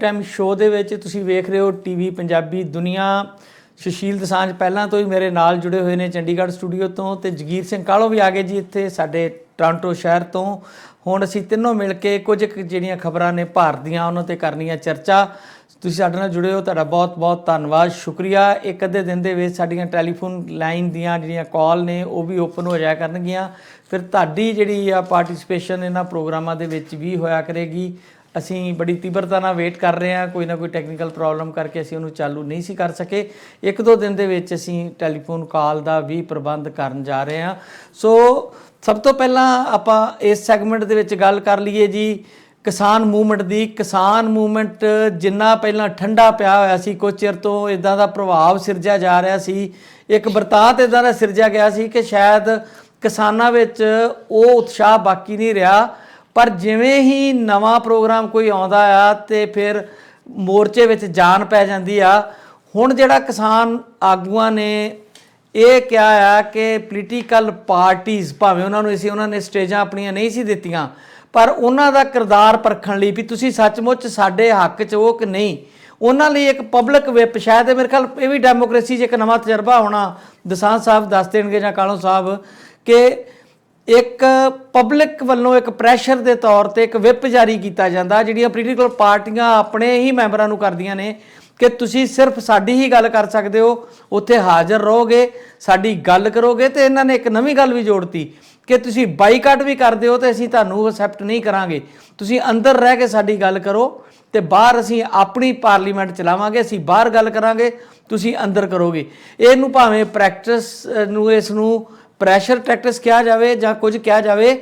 Time show ਦੇ ਵਿੱਚ ਤੁਸੀਂ ਵੇਖ ਰਹੇ ਹੋ ਟੀਵੀ ਪੰਜਾਬੀ ਦੁਨੀਆ। ਸੁਸ਼ੀਲ ਦਸਾਂਝ ਪਹਿਲਾਂ ਤੋਂ ਹੀ ਮੇਰੇ ਨਾਲ ਜੁੜੇ ਹੋਏ ਨੇ ਚੰਡੀਗੜ੍ਹ ਸਟੂਡੀਓ ਤੋਂ, ਤੇ ਜਗੀਰ ਸਿੰਘ ਕਾਹਲੋਂ ਵੀ ਆ ਗਏ ਜੀ ਇੱਥੇ ਸਾਡੇ ਟੋਰਾਂਟੋ ਸ਼ਹਿਰ ਤੋਂ। ਹੁਣ ਅਸੀਂ ਤਿੰਨੋਂ ਮਿਲ ਕੇ ਕੁਝ ਜਿਹੜੀਆਂ ਖਬਰਾਂ ਨੇ ਭਾਰਤ ਦੀਆਂ ਉਹਨਾਂ 'ਤੇ ਕਰਨੀ ਹੈ ਚਰਚਾ। ਤੁਸੀਂ ਸਾਡੇ ਨਾਲ ਜੁੜੇ ਹੋ, ਤੁਹਾਡਾ ਬਹੁਤ ਬਹੁਤ ਧੰਨਵਾਦ, ਸ਼ੁਕਰੀਆ। ਇੱਕ ਅੱਧੇ ਦਿਨ ਦੇ ਵਿੱਚ ਸਾਡੀਆਂ ਟੈਲੀਫੋਨ ਲਾਈਨ ਦੀਆਂ ਜਿਹੜੀਆਂ ਕਾਲ ਨੇ ਉਹ ਵੀ ਓਪਨ ਹੋ ਜਾਇਆ ਕਰਨਗੀਆਂ। ਫਿਰ ਤੁਹਾਡੀ ਜਿਹੜੀ ਆ ਪਾਰਟਿਸਪੇਸ਼ਨ ਇਹਨਾਂ ਪ੍ਰੋਗਰਾਮਾਂ ਦੇ ਵਿੱਚ ਵੀ ਹੋਇਆ ਕਰੇਗੀ। ਅਸੀਂ ਬੜੀ ਤੀਬਰਤਾ ਨਾਲ ਵੇਟ ਕਰ ਰਹੇ ਹਾਂ, ਕੋਈ ਨਾ ਕੋਈ ਟੈਕਨੀਕਲ ਪ੍ਰੋਬਲਮ ਕਰਕੇ ਅਸੀਂ ਉਹਨੂੰ ਚਾਲੂ ਨਹੀਂ ਸੀ ਕਰ ਸਕੇ। ਇੱਕ ਦੋ ਦਿਨ ਦੇ ਵਿੱਚ ਅਸੀਂ ਟੈਲੀਫੋਨ ਕਾਲ ਦਾ ਵੀ ਪ੍ਰਬੰਧ ਕਰਨ ਜਾ ਰਹੇ ਹਾਂ। ਸੋ ਸਭ ਤੋਂ ਪਹਿਲਾਂ ਆਪਾਂ ਇਸ ਸੈਗਮੈਂਟ ਦੇ ਵਿੱਚ ਗੱਲ ਕਰ ਲਈਏ ਜੀ ਕਿਸਾਨ ਮੂਵਮੈਂਟ ਦੀ। ਕਿਸਾਨ ਮੂਵਮੈਂਟ ਜਿੰਨਾ ਪਹਿਲਾਂ ਠੰਡਾ ਪਿਆ ਹੋਇਆ ਸੀ, ਕੁਝ ਚਿਰ ਤੋਂ ਇੱਦਾਂ ਦਾ ਪ੍ਰਭਾਵ ਸਿਰਜਿਆ ਜਾ ਰਿਹਾ ਸੀ, ਇੱਕ ਵਰਤਾਂਤ ਇੱਦਾਂ ਦਾ ਸਿਰਜਿਆ ਗਿਆ ਸੀ ਕਿ ਸ਼ਾਇਦ ਕਿਸਾਨਾਂ ਵਿੱਚ ਉਹ ਉਤਸ਼ਾਹ ਬਾਕੀ ਨਹੀਂ ਰਿਹਾ। ਪਰ ਜਿਵੇਂ ਹੀ ਨਵਾਂ ਪ੍ਰੋਗਰਾਮ ਕੋਈ ਆਉਂਦਾ ਆ ਤੇ ਫਿਰ ਮੋਰਚੇ ਵਿੱਚ ਜਾਨ ਪੈ ਜਾਂਦੀ ਆ। ਹੁਣ ਜਿਹੜਾ ਕਿਸਾਨ ਆਗੂਆਂ ਨੇ ਇਹ ਕਿਹਾ ਆ ਕਿ ਪੋਲੀਟੀਕਲ ਪਾਰਟੀਜ਼ ਭਾਵੇਂ ਉਹਨਾਂ ਨੇ ਸਟੇਜਾਂ ਆਪਣੀਆਂ ਨਹੀਂ ਸੀ ਦਿੱਤੀਆਂ, ਪਰ ਉਹਨਾਂ ਦਾ ਕਿਰਦਾਰ ਪਰਖਣ ਲਈ ਵੀ ਤੁਸੀਂ ਸੱਚਮੁੱਚ ਸਾਡੇ ਹੱਕ 'ਚ ਹੋ ਕਿ ਨਹੀਂ, ਉਹਨਾਂ ਲਈ ਇੱਕ ਪਬਲਿਕ ਵਿਪ, ਸ਼ਾਇਦ ਮੇਰੇ ਖਿਆਲ ਇਹ ਵੀ ਡੈਮੋਕ੍ਰੇਸੀ 'ਚ ਇੱਕ ਨਵਾਂ ਤਜਰਬਾ ਹੋਣਾ। ਦਸਾਂਝ ਸਾਹਿਬ ਦੱਸ ਦੇਣਗੇ ਜਾਂ ਕਾਲੋਂ ਸਾਹਿਬ ਕਿ ਇੱਕ ਪਬਲਿਕ ਵੱਲੋਂ ਇੱਕ ਪ੍ਰੈਸ਼ਰ ਦੇ ਤੌਰ 'ਤੇ ਇੱਕ ਵਿਪ ਜਾਰੀ ਕੀਤਾ ਜਾਂਦਾ ਜਿਹੜੀਆਂ ਪੋਲੀਟੀਕਲ ਪਾਰਟੀਆਂ ਆਪਣੇ ਹੀ ਮੈਂਬਰਾਂ ਨੂੰ ਕਰਦੀਆਂ ਨੇ ਕਿ ਤੁਸੀਂ ਸਿਰਫ ਸਾਡੀ ਹੀ ਗੱਲ ਕਰ ਸਕਦੇ ਹੋ, ਉੱਥੇ ਹਾਜ਼ਰ ਰਹੋਗੇ, ਸਾਡੀ ਗੱਲ ਕਰੋਗੇ। ਤੇ ਇਹਨਾਂ ਨੇ ਇੱਕ ਨਵੀਂ ਗੱਲ ਵੀ ਜੋੜਤੀ ਕਿ ਤੁਸੀਂ ਬਾਈਕਾਟ ਵੀ ਕਰਦੇ ਹੋ ਤੇ ਅਸੀਂ ਤੁਹਾਨੂੰ ਐਕਸੈਪਟ ਨਹੀਂ ਕਰਾਂਗੇ, ਤੁਸੀਂ ਅੰਦਰ ਰਹਿ ਕੇ ਸਾਡੀ ਗੱਲ ਕਰੋ ਤੇ ਬਾਹਰ ਅਸੀਂ ਆਪਣੀ ਪਾਰਲੀਮੈਂਟ ਚਲਾਵਾਂਗੇ, ਅਸੀਂ ਬਾਹਰ ਗੱਲ ਕਰਾਂਗੇ, ਤੁਸੀਂ ਅੰਦਰ ਕਰੋਗੇ। ਇਹਨੂੰ ਭਾਵੇਂ ਪ੍ਰੈਕਟਿਸ ਨੂੰ, ਇਸ ਨੂੰ ਪ੍ਰੈਸ਼ਰ ਟੈਕਟਿਸ ਕਿਹਾ ਜਾਵੇ ਜਾਂ ਕੁਝ ਕਿਹਾ ਜਾਵੇ,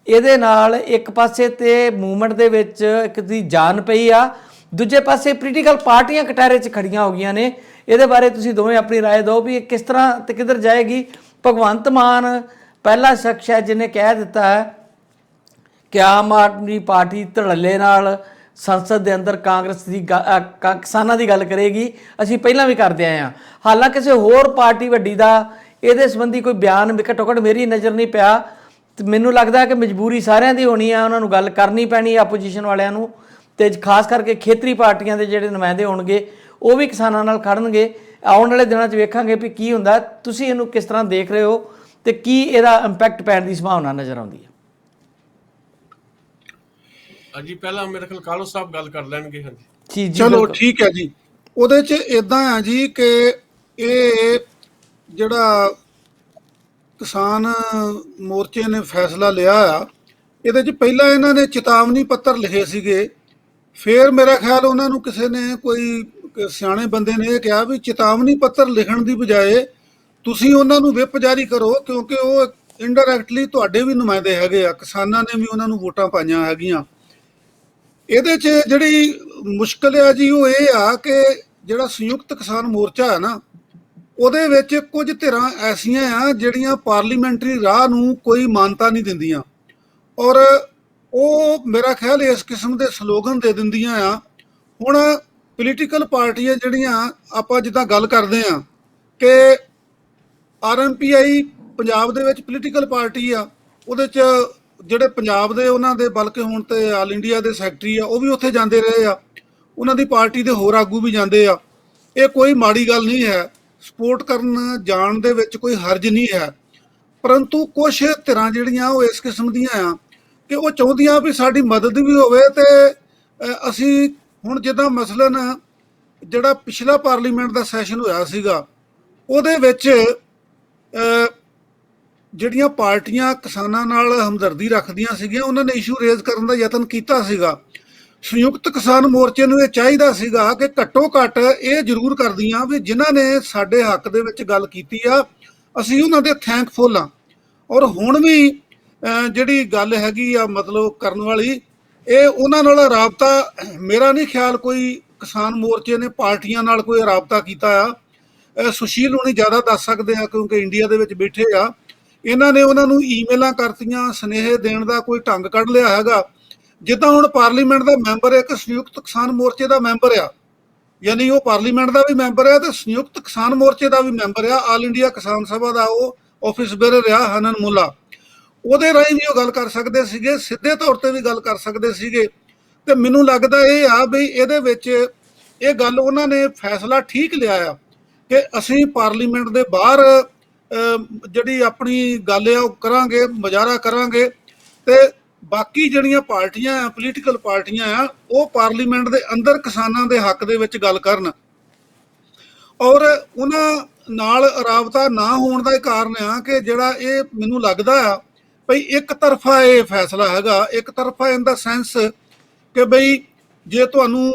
ਇਹਦੇ ਨਾਲ ਇੱਕ ਪਾਸੇ ਤੇ ਮੂਵਮੈਂਟ ਦੇ ਵਿੱਚ ਇੱਕ ਦੀ ਜਾਨ ਪਈ ਆ, ਦੂਜੇ ਪਾਸੇ ਪੋਲੀਟੀਕਲ ਪਾਰਟੀਆਂ ਕਟਾਰੇ 'ਚ ਖੜੀਆਂ ਹੋ ਗਈਆਂ ਨੇ। ਇਹਦੇ ਬਾਰੇ ਤੁਸੀਂ ਦੋਵੇਂ ਆਪਣੀ ਰਾਏ ਦਿਓ ਵੀ ਇਹ ਕਿਸ ਤਰ੍ਹਾਂ ਤੇ ਕਿੱਧਰ ਜਾਏਗੀ। ਭਗਵੰਤ ਮਾਨ ਪਹਿਲਾ ਸ਼ਖਸ ਹੈ ਜਿਹਨੇ ਕਹਿ ਦਿੱਤਾ ਹੈ ਕਿ ਆਮ ਆਦਮੀ ਪਾਰਟੀ ਧੜੱਲੇ ਨਾਲ ਸੰਸਦ ਦੇ ਅੰਦਰ ਕਾਂਗਰਸ ਦੀ ਕਿਸਾਨਾਂ ਦੀ ਗੱਲ ਕਰੇਗੀ। ਅਸੀਂ ਪਹਿਲਾਂ ਵੀ ਕਰਦੇ ਆਏ ਹਾਂ, ਹਾਲਾਂਕਿ ਕਿਸੇ ਹੋਰ ਪਾਰਟੀ ਵੱਡੀ ਦਾ ਇਹਦੇ ਸੰਬੰਧੀ ਕੋਈ ਬਿਆਨ ਘੱਟੋ ਘੱਟ ਮੇਰੀ ਨਜ਼ਰ ਨਹੀਂ ਪਿਆ। ਤੇ ਮੈਨੂੰ ਲੱਗਦਾ ਕਿ ਮਜਬੂਰੀ ਸਾਰਿਆਂ ਦੀ ਹੋਣੀ ਆ, ਉਹਨਾਂ ਨੂੰ ਗੱਲ ਕਰਨੀ ਪੈਣੀ ਆਪੋਜੀਸ਼ਨ ਵਾਲਿਆਂ ਨੂੰ, ਤੇ ਖਾਸ ਕਰਕੇ ਖੇਤਰੀ ਪਾਰਟੀਆਂ ਦੇ ਜਿਹੜੇ ਨੁਮਾਇੰਦੇ ਹੋਣਗੇ ਉਹ ਵੀ ਕਿਸਾਨਾਂ ਨਾਲ ਖੜਨਗੇ। ਆਉਣ ਵਾਲੇ ਦਿਨਾਂ 'ਚ ਵੇਖਾਂਗੇ ਵੀ ਕੀ ਹੁੰਦਾ। ਤੁਸੀਂ ਇਹਨੂੰ ਕਿਸ ਤਰ੍ਹਾਂ ਦੇਖ ਰਹੇ ਹੋ ਤੇ ਕੀ ਇਹਦਾ ਇੰਪੈਕਟ ਪੈਣ ਦੀ ਸੰਭਾਵਨਾ ਨਜ਼ਰ ਆਉਂਦੀ ਹੈ? ਹਾਂਜੀ, ਪਹਿਲਾਂ ਮੇਰੇ ਖਿਆਲ ਕਾਲੋ ਸਾਹਿਬ ਗੱਲ ਕਰ ਲੈਣਗੇ। ਹਾਂਜੀ ਜੀ ਚਲੋ ਠੀਕ ਹੈ ਜੀ। ਉਹਦੇ 'ਚ ਇੱਦਾਂ ਆ ਜੀ ਕਿ ਇਹ ਜਿਹੜਾ ਕਿਸਾਨ ਮੋਰਚੇ ਨੇ ਫੈਸਲਾ ਲਿਆ ਆ, ਇਹਦੇ 'ਚ ਪਹਿਲਾਂ ਇਹਨਾਂ ਨੇ ਚੇਤਾਵਨੀ ਪੱਤਰ ਲਿਖੇ ਸੀਗੇ। ਫਿਰ ਮੇਰਾ ਖਿਆਲ ਉਹਨਾਂ ਨੂੰ ਕਿਸੇ ਨੇ, ਕੋਈ ਸਿਆਣੇ ਬੰਦੇ ਨੇ ਇਹ ਕਿਹਾ ਵੀ ਚੇਤਾਵਨੀ ਪੱਤਰ ਲਿਖਣ ਦੀ ਬਜਾਏ ਤੁਸੀਂ ਉਹਨਾਂ ਨੂੰ ਵਿਪ ਜਾਰੀ ਕਰੋ, ਕਿਉਂਕਿ ਉਹ ਇਨਡਾਇਰੈਕਟਲੀ ਤੁਹਾਡੇ ਵੀ ਨੁਮਾਇੰਦੇ ਹੈਗੇ ਆ, ਕਿਸਾਨਾਂ ਨੇ ਵੀ ਉਹਨਾਂ ਨੂੰ ਵੋਟਾਂ ਪਾਈਆਂ ਹੈਗੀਆਂ। ਇਹਦੇ 'ਚ ਜਿਹੜੀ ਮੁਸ਼ਕਿਲ ਆ ਜੀ ਉਹ ਇਹ ਆ ਕਿ ਜਿਹੜਾ ਸੰਯੁਕਤ ਕਿਸਾਨ ਮੋਰਚਾ ਹੈ ਨਾ, ਉਹਦੇ ਵਿੱਚ ਕੁਝ ਧਿਰਾਂ ਐਸੀਆਂ ਆ ਜਿਹੜੀਆਂ ਪਾਰਲੀਮੈਂਟਰੀ ਰਾਹ ਨੂੰ ਕੋਈ ਮਾਨਤਾ ਨਹੀਂ ਦਿੰਦੀਆਂ, ਔਰ ਉਹ ਮੇਰਾ ਖਿਆਲ ਇਸ ਕਿਸਮ ਦੇ ਸਲੋਗਨ ਦੇ ਦਿੰਦੀਆਂ ਆ। ਹੁਣ ਪੋਲੀਟੀਕਲ ਪਾਰਟੀਆਂ ਜਿਹੜੀਆਂ ਆਪਾਂ ਜਿੱਦਾਂ ਗੱਲ ਕਰਦੇ ਆ ਕਿ RMPI ਪੰਜਾਬ ਦੇ ਵਿੱਚ ਪੋਲੀਟੀਕਲ ਪਾਰਟੀ ਆ, ਉਹਦੇ 'ਚ ਜਿਹੜੇ ਪੰਜਾਬ ਦੇ ਉਹਨਾਂ ਦੇ ਬਲਕਿ ਹੁਣ ਤੇ ਆਲ ਇੰਡੀਆ ਦੇ ਸੈਕਟਰੀ ਆ ਉਹ ਵੀ ਉੱਥੇ ਜਾਂਦੇ ਰਹੇ ਆ, ਉਹਨਾਂ ਦੀ ਪਾਰਟੀ ਦੇ ਹੋਰ ਆਗੂ ਵੀ ਜਾਂਦੇ ਆ। ਇਹ ਕੋਈ ਮਾੜੀ ਗੱਲ ਨਹੀਂ ਹੈ, ਸਪੋਰਟ ਕਰਨ ਜਾਣ ਦੇ ਵਿੱਚ ਕੋਈ ਹਰਜ ਨਹੀਂ ਹੈ। ਪਰੰਤੂ ਕੁਛ ਧਿਰਾਂ ਜਿਹੜੀਆਂ ਉਹ ਇਸ ਕਿਸਮ ਦੀਆਂ ਆ ਕਿ ਉਹ ਚਾਹੁੰਦੀਆਂ ਵੀ ਸਾਡੀ ਮਦਦ ਵੀ ਹੋਵੇ। ਤੇ ਅਸੀਂ ਹੁਣ ਜਿੱਦਾਂ ਮਸਲਨ ਜਿਹੜਾ ਪਿਛਲਾ ਪਾਰਲੀਮੈਂਟ ਦਾ ਸੈਸ਼ਨ ਹੋਇਆ ਸੀਗਾ, ਉਹਦੇ ਵਿੱਚ ਜਿਹੜੀਆਂ ਪਾਰਟੀਆਂ ਕਿਸਾਨਾਂ ਨਾਲ ਹਮਦਰਦੀ ਰੱਖਦੀਆਂ ਸੀਗੀਆਂ ਉਹਨਾਂ ਨੇ ਇਸ਼ੂ ਰੇਜ਼ ਕਰਨ ਦਾ ਯਤਨ ਕੀਤਾ ਸੀਗਾ। ਸੰਯੁਕਤ ਕਿਸਾਨ ਮੋਰਚੇ ਨੂੰ ਇਹ ਚਾਹੀਦਾ ਸੀਗਾ ਕਿ ਘੱਟੋ ਘੱਟ ਇਹ ਜ਼ਰੂਰ ਕਰਦੀਆਂ ਵੀ ਜਿਨ੍ਹਾਂ ਨੇ ਸਾਡੇ ਹੱਕ ਦੇ ਵਿੱਚ ਗੱਲ ਕੀਤੀ ਆ ਅਸੀਂ ਉਹਨਾਂ ਦੇ ਥੈਂਕਫੁਲ ਹਾਂ। ਔਰ ਹੁਣ ਵੀ ਜਿਹੜੀ ਗੱਲ ਹੈਗੀ ਆ ਮਤਲਬ ਕਰਨ ਵਾਲੀ, ਇਹ ਉਹਨਾਂ ਨਾਲ ਰਾਬਤਾ ਮੇਰਾ ਨਹੀਂ ਖਿਆਲ ਕੋਈ ਕਿਸਾਨ ਮੋਰਚੇ ਨੇ ਪਾਰਟੀਆਂ ਨਾਲ ਕੋਈ ਰਾਬਤਾ ਕੀਤਾ ਆ। ਸੁਸ਼ੀਲ ਹੁਣੀ ਜ਼ਿਆਦਾ ਦੱਸ ਸਕਦੇ ਆ ਕਿਉਂਕਿ ਇੰਡੀਆ ਦੇ ਵਿੱਚ ਬੈਠੇ ਆ। ਇਹਨਾਂ ਨੇ ਉਹਨਾਂ ਨੂੰ ਈਮੇਲਾਂ ਕਰਤੀਆਂ, ਸੁਨੇਹੇ ਦੇਣ ਦਾ ਕੋਈ ਢੰਗ ਕੱਢ ਲਿਆ ਹੈਗਾ। ਜਿੱਦਾਂ ਹੁਣ ਪਾਰਲੀਮੈਂਟ ਦਾ ਮੈਂਬਰ ਇੱਕ ਸੰਯੁਕਤ ਕਿਸਾਨ ਮੋਰਚੇ ਦਾ ਮੈਂਬਰ ਆ, ਯਾਨੀ ਉਹ ਪਾਰਲੀਮੈਂਟ ਦਾ ਵੀ ਮੈਂਬਰ ਆ ਤੇ ਸੰਯੁਕਤ ਕਿਸਾਨ ਮੋਰਚੇ ਦਾ ਵੀ ਮੈਂਬਰ ਆ। ਆਲ ਇੰਡੀਆ ਕਿਸਾਨ ਸਭਾ ਦਾ ਉਹ ਆਫਿਸ ਬੇਅਰ ਆ ਹਨਨ ਮੁੱਲਾ, ਉਹਦੇ ਰਾਹੀਂ ਵੀ ਉਹ ਗੱਲ ਕਰ ਸਕਦੇ ਸੀਗੇ, ਸਿੱਧੇ ਤੌਰ ਤੇ ਵੀ ਗੱਲ ਕਰ ਸਕਦੇ ਸੀਗੇ। ਤੇ ਮੈਨੂੰ ਲੱਗਦਾ ਇਹ ਆ ਵੀ ਇਹਦੇ ਵਿੱਚ ਇਹ ਗੱਲ ਉਹਨਾਂ ਨੇ ਫੈਸਲਾ ਠੀਕ ਲਿਆ ਆ ਕਿ ਅਸੀਂ ਪਾਰਲੀਮੈਂਟ ਦੇ ਬਾਹਰ ਜਿਹੜੀ ਆਪਣੀ ਗੱਲ ਆ ਉਹ ਕਰਾਂਗੇ, ਮੁਜ਼ਾਹਰਾ ਕਰਾਂਗੇ, ਤੇ ਬਾਕੀ ਜਿਹੜੀਆਂ ਪਾਰਟੀਆਂ ਆ, ਪੋਲੀਟੀਕਲ ਪਾਰਟੀਆਂ ਆ, ਉਹ ਪਾਰਲੀਮੈਂਟ ਦੇ ਅੰਦਰ ਕਿਸਾਨਾਂ ਦੇ ਹੱਕ ਦੇ ਵਿੱਚ ਗੱਲ ਕਰਨ। ਔਰ ਉਹਨਾਂ ਨਾਲ ਰਾਬਤਾ ਨਾ ਹੋਣ ਦਾ ਇਹ ਕਾਰਨ ਆ ਕਿ ਜਿਹੜਾ ਇਹ ਮੈਨੂੰ ਲੱਗਦਾ ਆ ਭਈ ਇੱਕ ਤਰਫਾ ਇਹ ਫੈਸਲਾ ਹੈਗਾ, ਇੱਕ ਤਰਫਾ ਇਨ ਦਾ ਸੈਂਸ ਕਿ ਬਈ ਜੇ ਤੁਹਾਨੂੰ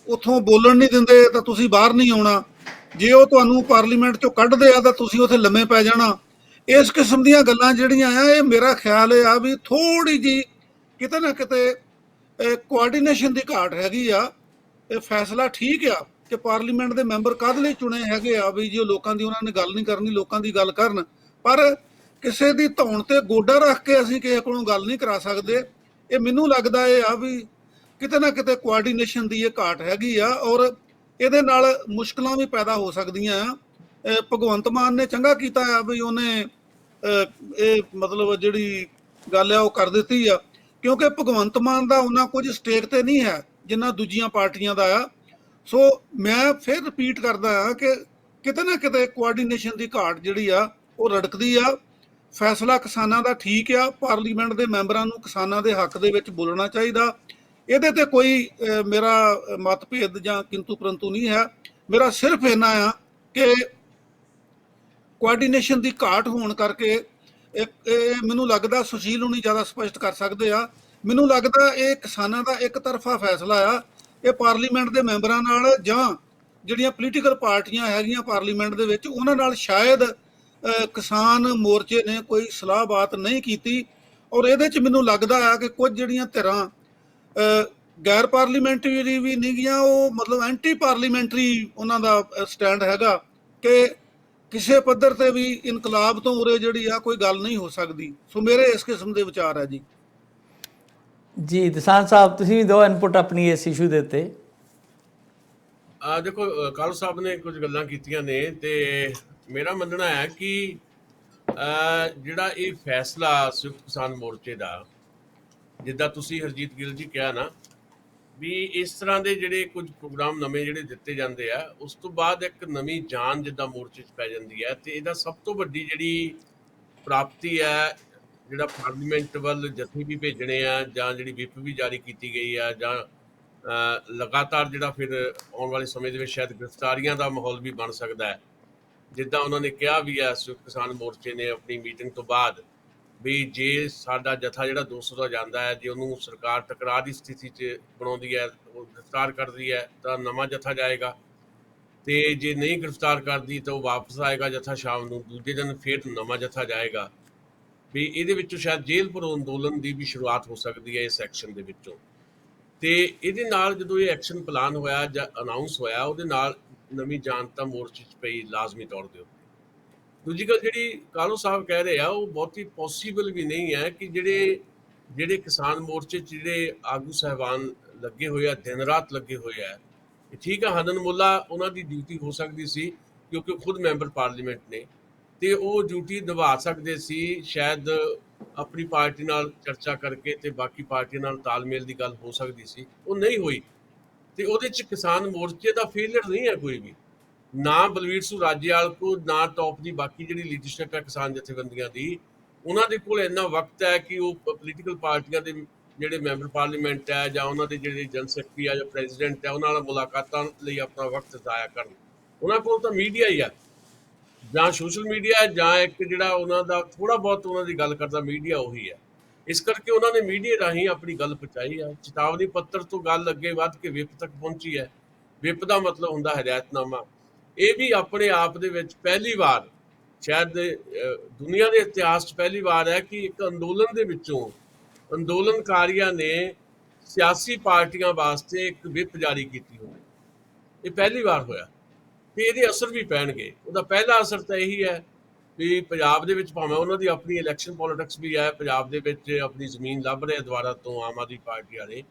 ਉੱਥੋਂ ਬੋਲਣ ਨਹੀਂ ਦਿੰਦੇ ਤਾਂ ਤੁਸੀਂ ਬਾਹਰ ਨਹੀਂ ਆਉਣਾ, ਜੇ ਉਹ ਤੁਹਾਨੂੰ ਪਾਰਲੀਮੈਂਟ ਚੋਂ ਕੱਢਦੇ ਆ ਤਾਂ ਤੁਸੀਂ ਉੱਥੇ ਲੰਮੇ ਪੈ ਜਾਣਾ। ਇਸ ਕਿਸਮ ਦੀਆਂ ਗੱਲਾਂ ਜਿਹੜੀਆਂ ਆ, ਇਹ ਮੇਰਾ ਖਿਆਲ ਇਹ ਆ ਵੀ ਥੋੜੀ ਜੀ ਕਿਤੇ ਨਾ ਕਿਤੇ ਕੋਆਰਡੀਨੇਸ਼ਨ ਦੀ ਘਾਟ ਹੈਗੀ ਆ। ਇਹ ਫੈਸਲਾ ਠੀਕ ਆ ਕਿ ਪਾਰਲੀਮੈਂਟ ਦੇ ਮੈਂਬਰ ਕਾਹਦੇ ਲਈ ਚੁਣੇ ਹੈਗੇ ਆ ਵੀ ਜੇ ਲੋਕਾਂ ਦੀ ਉਹਨਾਂ ਨੇ ਗੱਲ ਨਹੀਂ ਕਰਨੀ, ਲੋਕਾਂ ਦੀ ਗੱਲ ਕਰਨ, ਪਰ ਕਿਸੇ ਦੀ ਧੌਣ ਤੇ ਗੋਡਾ ਰੱਖ ਕੇ ਅਸੀਂ ਕਿਸੇ ਕੋਲੋਂ ਗੱਲ ਨਹੀਂ ਕਰਾ ਸਕਦੇ। ਇਹ ਮੈਨੂੰ ਲੱਗਦਾ ਇਹ ਆ ਵੀ ਕਿਤੇ ਨਾ ਕਿਤੇ ਕੋਆਰਡੀਨੇਸ਼ਨ ਦੀ ਇਹ ਘਾਟ ਹੈਗੀ ਆ ਔਰ ਇਹਦੇ ਨਾਲ ਮੁਸ਼ਕਲਾਂ ਵੀ ਪੈਦਾ ਹੋ ਸਕਦੀਆਂ ਆ। ਭਗਵੰਤ ਮਾਨ ਨੇ ਚੰਗਾ ਕੀਤਾ ਆ ਵੀ ਉਹਨੇ ਇਹ ਮਤਲਬ ਜਿਹੜੀ ਗੱਲ ਆ ਉਹ ਕਰ ਦਿੱਤੀ ਆ, ਕਿਉਂਕਿ ਭਗਵੰਤ ਮਾਨ ਦਾ ਉਹਨਾਂ ਕੁਝ ਸਟੇਕ ਤੇ ਨਹੀਂ ਹੈ ਜਿੰਨਾ ਦੂਜੀਆਂ ਪਾਰਟੀਆਂ ਦਾ ਆ। ਸੋ ਮੈਂ ਫਿਰ ਰਿਪੀਟ ਕਰਦਾ ਆ ਕਿ ਕਿਤੇ ਨਾ ਕਿਤੇ ਕੋਆਰਡੀਨੇਸ਼ਨ ਦੀ ਘਾਟ ਜਿਹੜੀ ਆ ਉਹ ਰੜਕਦੀ ਆ। ਫੈਸਲਾ ਕਿਸਾਨਾਂ ਦਾ ਠੀਕ ਆ, ਪਾਰਲੀਮੈਂਟ ਦੇ ਮੈਂਬਰਾਂ ਨੂੰ ਕਿਸਾਨਾਂ ਦੇ ਹੱਕ ਦੇ ਵਿੱਚ ਬੋਲਣਾ ਚਾਹੀਦਾ। ਇਹਦੇ ਤੇ ਕੋਈ ਮੇਰਾ ਮਤਭੇਦ ਜਾਂ ਕਿੰਤੂ ਪਰੰਤੂ ਨਹੀਂ ਹੈ। ਮੇਰਾ ਸਿਰਫ ਇੰਨਾ ਆ ਕਿ ਕੋਆਰਡੀਨੇਸ਼ਨ ਦੀ ਘਾਟ ਹੋਣ ਕਰਕੇ ਇਹ ਮੈਨੂੰ ਲੱਗਦਾ ਸੁਸ਼ੀਲ ਨੂੰ ਨਹੀਂ ਜ਼ਿਆਦਾ ਸਪਸ਼ਟ ਕਰ ਸਕਦੇ ਆ। ਮੈਨੂੰ ਲੱਗਦਾ ਇਹ ਕਿਸਾਨਾਂ ਦਾ ਇੱਕ ਤਰਫਾ ਫੈਸਲਾ ਆ। ਇਹ ਪਾਰਲੀਮੈਂਟ ਦੇ ਮੈਂਬਰਾਂ ਨਾਲ ਜਾਂ ਜਿਹੜੀਆਂ ਪੋਲੀਟੀਕਲ ਪਾਰਟੀਆਂ ਹੈਗੀਆਂ ਪਾਰਲੀਮੈਂਟ ਦੇ ਵਿੱਚ ਉਹਨਾਂ ਨਾਲ ਸ਼ਾਇਦ ਕਿਸਾਨ ਮੋਰਚੇ ਨੇ ਕੋਈ ਸਲਾਹਬਾਤ ਨਹੀਂ ਕੀਤੀ। ਔਰ ਇਹਦੇ 'ਚ ਮੈਨੂੰ ਲੱਗਦਾ ਆ ਕਿ ਕੁਝ ਜਿਹੜੀਆਂ ਧਿਰਾਂ ਗੈਰ ਪਾਰਲੀਮੈਂਟਰੀ ਵੀ ਨਹੀਂ ਗੀਆਂ, ਉਹ ਮਤਲਬ ਐਂਟੀ ਪਾਰਲੀਮੈਂਟਰੀ ਉਹਨਾਂ ਦਾ ਸਟੈਂਡ ਹੈਗਾ ਕਿ ਕਿਸੇ ਪੱਧਰ ਤੇ ਵੀ ਇਨਕਲਾਬ ਤੋਂ ਉਰੇ ਜਿਹੜੀ ਆ ਕੋਈ ਗੱਲ ਨਹੀਂ ਹੋ ਸਕਦੀ। ਸੋ ਮੇਰੇ ਇਸ ਕਿਸਮ ਦੇ ਵਿਚਾਰ ਹੈ ਜੀ। ਜੀ ਦਸਾਂਝ ਸਾਹਿਬ, ਤੁਸੀਂ ਵੀ ਦਿਓ ਇਨਪੁਟ ਆਪਣੀ ਇਸ ਇਸ਼ੂ ਦੇ ਉੱਤੇ। ਦੇਖੋ, ਕਾਲੂ ਸਾਹਿਬ ਨੇ ਕੁਝ ਗੱਲਾਂ ਕੀਤੀਆਂ ਨੇ ਤੇ ਮੇਰਾ ਮੰਨਣਾ ਹੈ ਕਿ ਜਿਹੜਾ ਇਹ ਫੈਸਲਾ ਸੰਯੁਕਤ ਕਿਸਾਨ ਮੋਰਚੇ ਦਾ, ਜਿੱਦਾਂ ਤੁਸੀਂ ਹਰਜੀਤ ਗਿੱਲ ਜੀ ਕਿਹਾ ਨਾ ਵੀ ਇਸ ਤਰ੍ਹਾਂ ਦੇ ਜਿਹੜੇ ਕੁਝ ਪ੍ਰੋਗਰਾਮ ਨਵੇਂ ਜਿਹੜੇ ਦਿੱਤੇ ਜਾਂਦੇ ਆ, ਉਸ ਤੋਂ ਬਾਅਦ ਇੱਕ ਨਵੀਂ ਜਾਨ ਜਿੱਦਾਂ ਮੋਰਚੇ 'ਚ ਪੈ ਜਾਂਦੀ ਹੈ। ਤੇ ਇਹਦਾ ਸਭ ਤੋਂ ਵੱਡੀ ਜਿਹੜੀ ਪ੍ਰਾਪਤੀ ਹੈ, ਜਿਹੜਾ ਪਾਰਲੀਮੈਂਟ ਵੱਲ ਜਥੇ ਵੀ ਭੇਜਣੇ ਆ ਜਾਂ ਜਿਹੜੀ ਵਿਪ ਵੀ ਜਾਰੀ ਕੀਤੀ ਗਈ ਆ ਜਾਂ ਲਗਾਤਾਰ ਜਿਹੜਾ ਫਿਰ ਆਉਣ ਵਾਲੇ ਸਮੇਂ ਦੇ ਵਿੱਚ ਸ਼ਾਇਦ ਗ੍ਰਿਫਤਾਰੀਆਂ ਦਾ ਮਾਹੌਲ ਵੀ ਬਣ ਸਕਦਾ ਹੈ। ਜਿੱਦਾਂ ਉਹਨਾਂ ਨੇ ਕਿਹਾ ਵੀ ਹੈ ਸੰਯੁਕਤ ਕਿਸਾਨ ਮੋਰਚੇ ਨੇ ਆਪਣੀ ਮੀਟਿੰਗ ਤੋਂ ਬਾਅਦ ਵੀ ਜੇ ਸਾਡਾ ਜਥਾ ਜਿਹੜਾ 200 ਦਾ ਜਾਂਦਾ ਹੈ, ਜੇ ਉਹਨੂੰ ਸਰਕਾਰ ਟਕਰਾਅ ਦੀ ਸਥਿਤੀ 'ਚ ਬਣਾਉਂਦੀ ਹੈ, ਉਹ ਗ੍ਰਿਫਤਾਰ ਕਰਦੀ ਹੈ ਤਾਂ ਨਵਾਂ ਜਥਾ ਜਾਏਗਾ, ਤੇ ਜੇ ਨਹੀਂ ਗ੍ਰਿਫਤਾਰ ਕਰਦੀ ਤਾਂ ਉਹ ਵਾਪਸ ਆਏਗਾ ਜਥਾ ਸ਼ਾਮ ਨੂੰ, ਦੂਜੇ ਦਿਨ ਫਿਰ ਨਵਾਂ ਜਥਾ ਜਾਏਗਾ। ਵੀ ਇਹਦੇ ਵਿੱਚੋਂ ਸ਼ਾਇਦ ਜੇਲ੍ਹ ਭਰੋ ਅੰਦੋਲਨ ਦੀ ਵੀ ਸ਼ੁਰੂਆਤ ਹੋ ਸਕਦੀ ਹੈ ਇਸ ਐਕਸ਼ਨ ਦੇ ਵਿੱਚੋਂ। ਤੇ ਇਹਦੇ ਨਾਲ ਜਦੋਂ ਇਹ ਐਕਸ਼ਨ ਪਲਾਨ ਹੋਇਆ ਜਾਂ ਅਨਾਊਂਸ ਹੋਇਆ, ਉਹਦੇ ਨਾਲ ਨਵੀਂ ਜਾਨ ਤਾਂ ਮੋਰਚੇ 'ਚ ਪਈ ਲਾਜ਼ਮੀ ਤੌਰ ਦੇ ਉੱਤੇ। ਦੂਜੀ ਗੱਲ ਜਿਹੜੀ ਕਾਲੂ ਸਾਹਿਬ ਕਹਿ ਰਹੇ ਆ, ਉਹ ਬਹੁਤੀ ਪੋਸੀਬਲ ਵੀ ਨਹੀਂ ਹੈ ਕਿ ਜਿਹੜੇ ਕਿਸਾਨ ਮੋਰਚੇ 'ਚ ਜਿਹੜੇ ਆਗੂ ਸਾਹਿਬਾਨ ਲੱਗੇ ਹੋਏ ਆ, ਦਿਨ ਰਾਤ ਲੱਗੇ ਹੋਏ ਆ, ਠੀਕ ਆ ਹਨਨ ਮੁੱਲਾ ਉਹਨਾਂ ਦੀ ਡਿਊਟੀ ਹੋ ਸਕਦੀ ਸੀ ਕਿਉਂਕਿ ਉਹ ਖੁਦ ਮੈਂਬਰ ਪਾਰਲੀਮੈਂਟ ਨੇ ਤੇ ਉਹ ਡਿਊਟੀ ਨਿਭਾ ਸਕਦੇ ਸੀ, ਸ਼ਾਇਦ ਆਪਣੀ ਪਾਰਟੀ ਨਾਲ ਚਰਚਾ ਕਰਕੇ ਤੇ ਬਾਕੀ ਪਾਰਟੀ ਨਾਲ ਤਾਲਮੇਲ ਦੀ ਗੱਲ ਹੋ ਸਕਦੀ ਸੀ, ਉਹ ਨਹੀਂ ਹੋਈ। ਤੇ ਉਹਦੇ 'ਚ ਕਿਸਾਨ ਮੋਰਚੇ ਦਾ ਫੇਲਿਅਰ ਨਹੀਂ ਹੈ ਕੋਈ ਵੀ, ਨਾ ਬਲਵੀਰ ਸਿੰਘ ਰਾਜੇਵਾਲ ਕੋ, ਨਾ ਟੌਪ ਦੀ ਬਾਕੀ ਜਿਹੜੀ ਲੀਡਰਸ਼ਿਪ ਹੈ ਕਿਸਾਨ ਜਥੇਬੰਦੀਆਂ ਦੀ, ਉਹਨਾਂ ਦੇ ਕੋਲ ਇੰਨਾ ਵਕਤ ਹੈ ਕਿ ਉਹ ਪੋਲੀਟੀਕਲ ਪਾਰਟੀਆਂ ਦੇ ਜਿਹੜੇ ਮੈਂਬਰ ਪਾਰਲੀਮੈਂਟ ਹੈ ਜਾਂ ਉਹਨਾਂ ਦੇ ਜਿਹੜੇ ਜਨਰਲ ਸੈਕਟਰੀ ਆ ਜਾਂ ਪ੍ਰੈਜ਼ੀਡੈਂਟ ਹੈ, ਉਹਨਾਂ ਨਾਲ ਮੁਲਾਕਾਤਾਂ ਲਈ ਆਪਣਾ ਵਕਤ ਜ਼ਾਇਆ ਕਰਨ। ਉਹਨਾਂ ਕੋਲ ਤਾਂ ਮੀਡੀਆ ਹੀ ਆ, ਜਾਂ ਸੋਸ਼ਲ ਮੀਡੀਆ, ਜਾਂ ਇੱਕ ਜਿਹੜਾ ਉਹਨਾਂ ਦਾ ਥੋੜ੍ਹਾ ਬਹੁਤ ਉਹਨਾਂ ਦੀ ਗੱਲ ਕਰਦਾ ਮੀਡੀਆ ਉਹੀ ਹੈ। ਇਸ ਕਰਕੇ ਉਹਨਾਂ ਨੇ ਮੀਡੀਆ ਰਾਹੀਂ ਆਪਣੀ ਗੱਲ ਪਹੁੰਚਾਈ ਹੈ। ਚੇਤਾਵਨੀ ਪੱਤਰ ਤੋਂ ਗੱਲ ਅੱਗੇ ਵੱਧ ਕੇ ਵਿਪ ਤੱਕ ਪਹੁੰਚੀ ਹੈ। ਵਿਪ ਦਾ ਮਤਲਬ ਹੁੰਦਾ ਹਦਾਇਤਨਾਮਾ। ਇਹ ਵੀ ਆਪਣੇ ਆਪ ਦੇ ਵਿੱਚ ਪਹਿਲੀ ਵਾਰ, ਸ਼ਾਇਦ ਦੁਨੀਆ ਦੇ ਇਤਿਹਾਸ 'ਚ ਪਹਿਲੀ ਵਾਰ ਹੈ ਕਿ ਇੱਕ ਅੰਦੋਲਨ ਦੇ ਵਿੱਚੋਂ ਅੰਦੋਲਨਕਾਰੀਆਂ ਨੇ ਸਿਆਸੀ ਪਾਰਟੀਆਂ ਵਾਸਤੇ ਇੱਕ ਵਿਪ ਜਾਰੀ ਕੀਤੀ ਹੋਵੇ। ਇਹ ਪਹਿਲੀ ਵਾਰ ਹੋਇਆ ਤੇ ਇਹਦੇ ਅਸਰ ਵੀ ਪੈਣਗੇ। ਉਹਦਾ ਪਹਿਲਾ ਅਸਰ ਤਾਂ ਇਹੀ ਹੈ ਵੀ ਪੰਜਾਬ ਦੇ ਵਿੱਚ ਭਾਵੇਂ ਉਹਨਾਂ ਦੀ ਆਪਣੀ ਇਲੈਕਸ਼ਨ ਪੋਲੀਟਿਕਸ ਵੀ ਹੈ, ਪੰਜਾਬ ਦੇ ਵਿੱਚ ਆਪਣੀ ਜ਼ਮੀਨ ਲੱਭ ਰਹੇ ਦੁਬਾਰਾ ਤੋਂ ਆਮ ਆਦਮੀ ਪਾਰਟੀ ਵਾਲੇ,